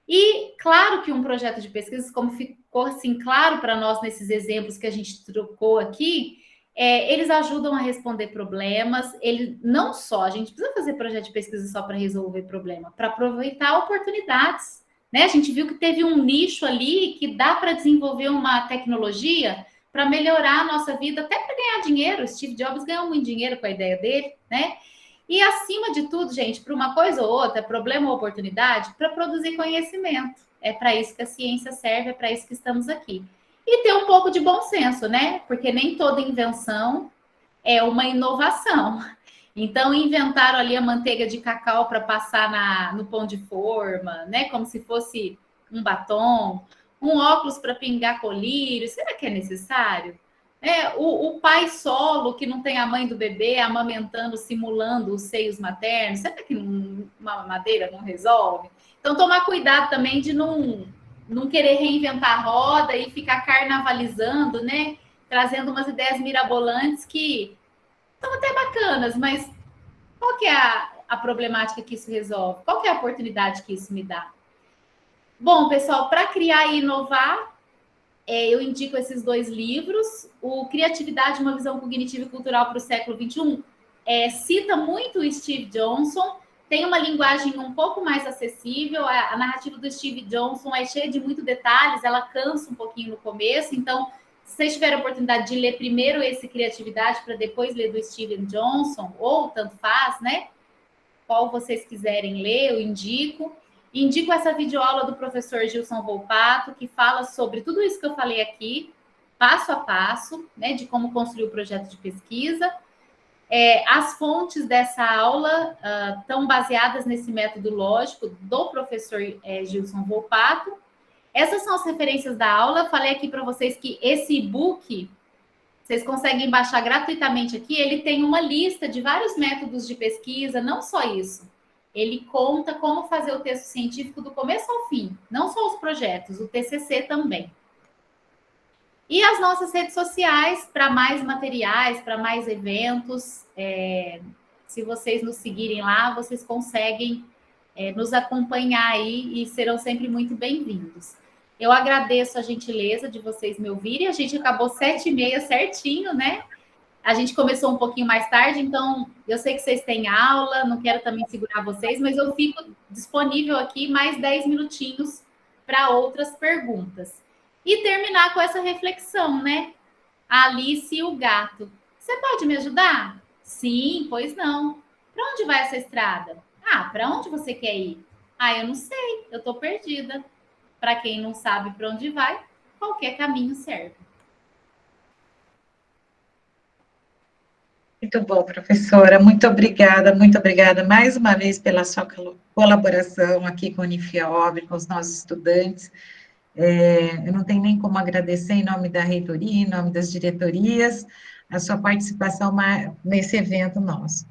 E claro que um projeto de pesquisa, como ficou assim claro para nós nesses exemplos que a gente trocou aqui, eles ajudam a responder problemas. Ele não só, a gente precisa fazer projeto de pesquisa só para resolver problema, para aproveitar oportunidades. Né? A gente viu que teve um nicho ali que dá para desenvolver uma tecnologia para melhorar a nossa vida, até para ganhar dinheiro. Steve Jobs ganhou muito dinheiro com a ideia dele, né? E, acima de tudo, gente, para uma coisa ou outra, problema ou oportunidade, para produzir conhecimento. É para isso que a ciência serve, é para isso que estamos aqui. E ter um pouco de bom senso, né? Porque nem toda invenção é uma inovação. Então, inventaram ali a manteiga de cacau para passar no pão de forma, né? Como se fosse um batom, um óculos para pingar colírio. Será que é necessário? O pai solo que não tem a mãe do bebê amamentando, simulando os seios maternos, será que uma mamadeira não resolve? Então, tomar cuidado também de não querer reinventar a roda e ficar carnavalizando, né? Trazendo umas ideias mirabolantes que são até bacanas, mas qual que é a problemática que isso resolve? Qual que é a oportunidade que isso me dá? Bom, pessoal, para criar e inovar, eu indico esses 2 livros. O Criatividade, uma visão cognitiva e cultural para o século XXI, cita muito o Steve Johnson, tem uma linguagem um pouco mais acessível. A narrativa do Steve Johnson é cheia de muitos detalhes, ela cansa um pouquinho no começo, então, se vocês tiverem a oportunidade de ler primeiro esse Criatividade para depois ler do Steven Johnson, ou tanto faz, né? Qual vocês quiserem ler, eu indico. Indico essa videoaula do professor Gilson Volpato, que fala sobre tudo isso que eu falei aqui, passo a passo, né, de como construir o projeto de pesquisa. As fontes dessa aula estão baseadas nesse método lógico do professor Gilson Volpato. Essas são as referências da aula. Falei aqui para vocês que esse e-book vocês conseguem baixar gratuitamente aqui. Ele tem uma lista de vários métodos de pesquisa, não só isso. Ele conta como fazer o texto científico do começo ao fim, não só os projetos, o TCC também. E as nossas redes sociais, para mais materiais, para mais eventos. Se vocês nos seguirem lá, vocês conseguem nos acompanhar aí e serão sempre muito bem-vindos. Eu agradeço a gentileza de vocês me ouvirem. A gente acabou 7h30 certinho, né? A gente começou um pouquinho mais tarde, então eu sei que vocês têm aula, não quero também segurar vocês, mas eu fico disponível aqui mais 10 minutinhos para outras perguntas. E terminar com essa reflexão, né? A Alice e o gato. Você pode me ajudar? Sim, pois não. Para onde vai essa estrada? Ah, para onde você quer ir? Ah, eu não sei, eu estou perdida. Para quem não sabe para onde vai, qualquer caminho serve. Muito bom, professora. Muito obrigada mais uma vez pela sua colaboração aqui com o Unifiob, com os nossos estudantes. Eu não tenho nem como agradecer em nome da reitoria, em nome das diretorias, a sua participação nesse evento nosso.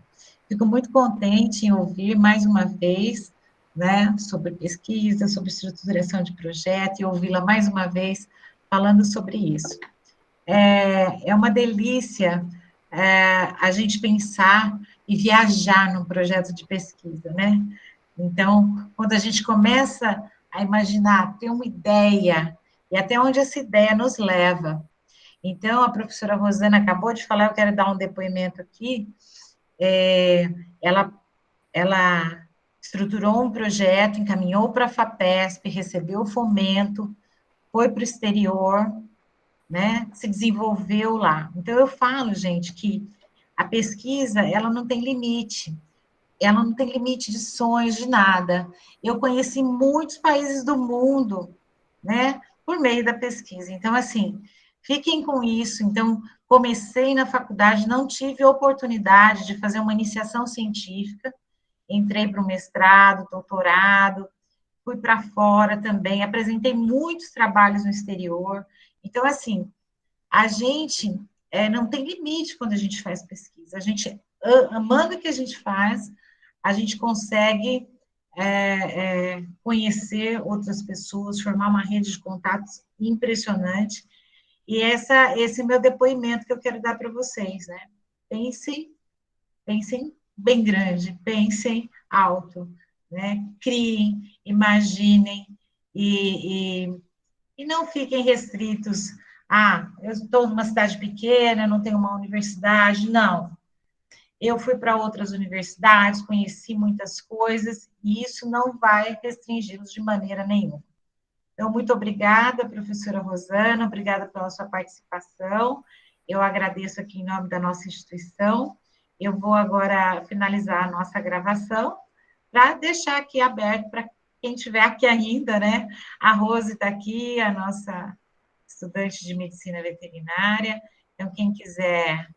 Fico muito contente em ouvir mais uma vez, né, sobre pesquisa, sobre estruturação de projeto, e ouvi-la mais uma vez falando sobre isso. É uma delícia a gente pensar e viajar num projeto de pesquisa, né? Então, quando a gente começa a imaginar, ter uma ideia, e até onde essa ideia nos leva. Então, a professora Rosana acabou de falar, eu quero dar um depoimento aqui. Ela estruturou um projeto, encaminhou para a FAPESP, recebeu fomento, foi para o exterior, né, se desenvolveu lá. Então, eu falo, gente, que a pesquisa, ela não tem limite de sonhos, de nada. Eu conheci muitos países do mundo, né, por meio da pesquisa. Então, assim, fiquem com isso. Então, comecei na faculdade, não tive oportunidade de fazer uma iniciação científica, entrei para o mestrado, doutorado, fui para fora também, apresentei muitos trabalhos no exterior. Então, assim, a gente não tem limite quando a gente faz pesquisa. A gente, amando o que a gente faz, a gente consegue conhecer outras pessoas, formar uma rede de contatos impressionante. E esse é o meu depoimento que eu quero dar para vocês, né? Pensem bem grande, pensem alto, né? Criem, imaginem e não fiquem restritos. Eu estou numa cidade pequena, não tenho uma universidade. Não. Eu fui para outras universidades, conheci muitas coisas, e isso não vai restringi-los de maneira nenhuma. Então, muito obrigada, professora Rosana, obrigada pela sua participação. Eu agradeço aqui em nome da nossa instituição. Eu vou agora finalizar a nossa gravação para deixar aqui aberto para quem estiver aqui ainda, né? A Rose está aqui, a nossa estudante de medicina veterinária. Então, quem quiser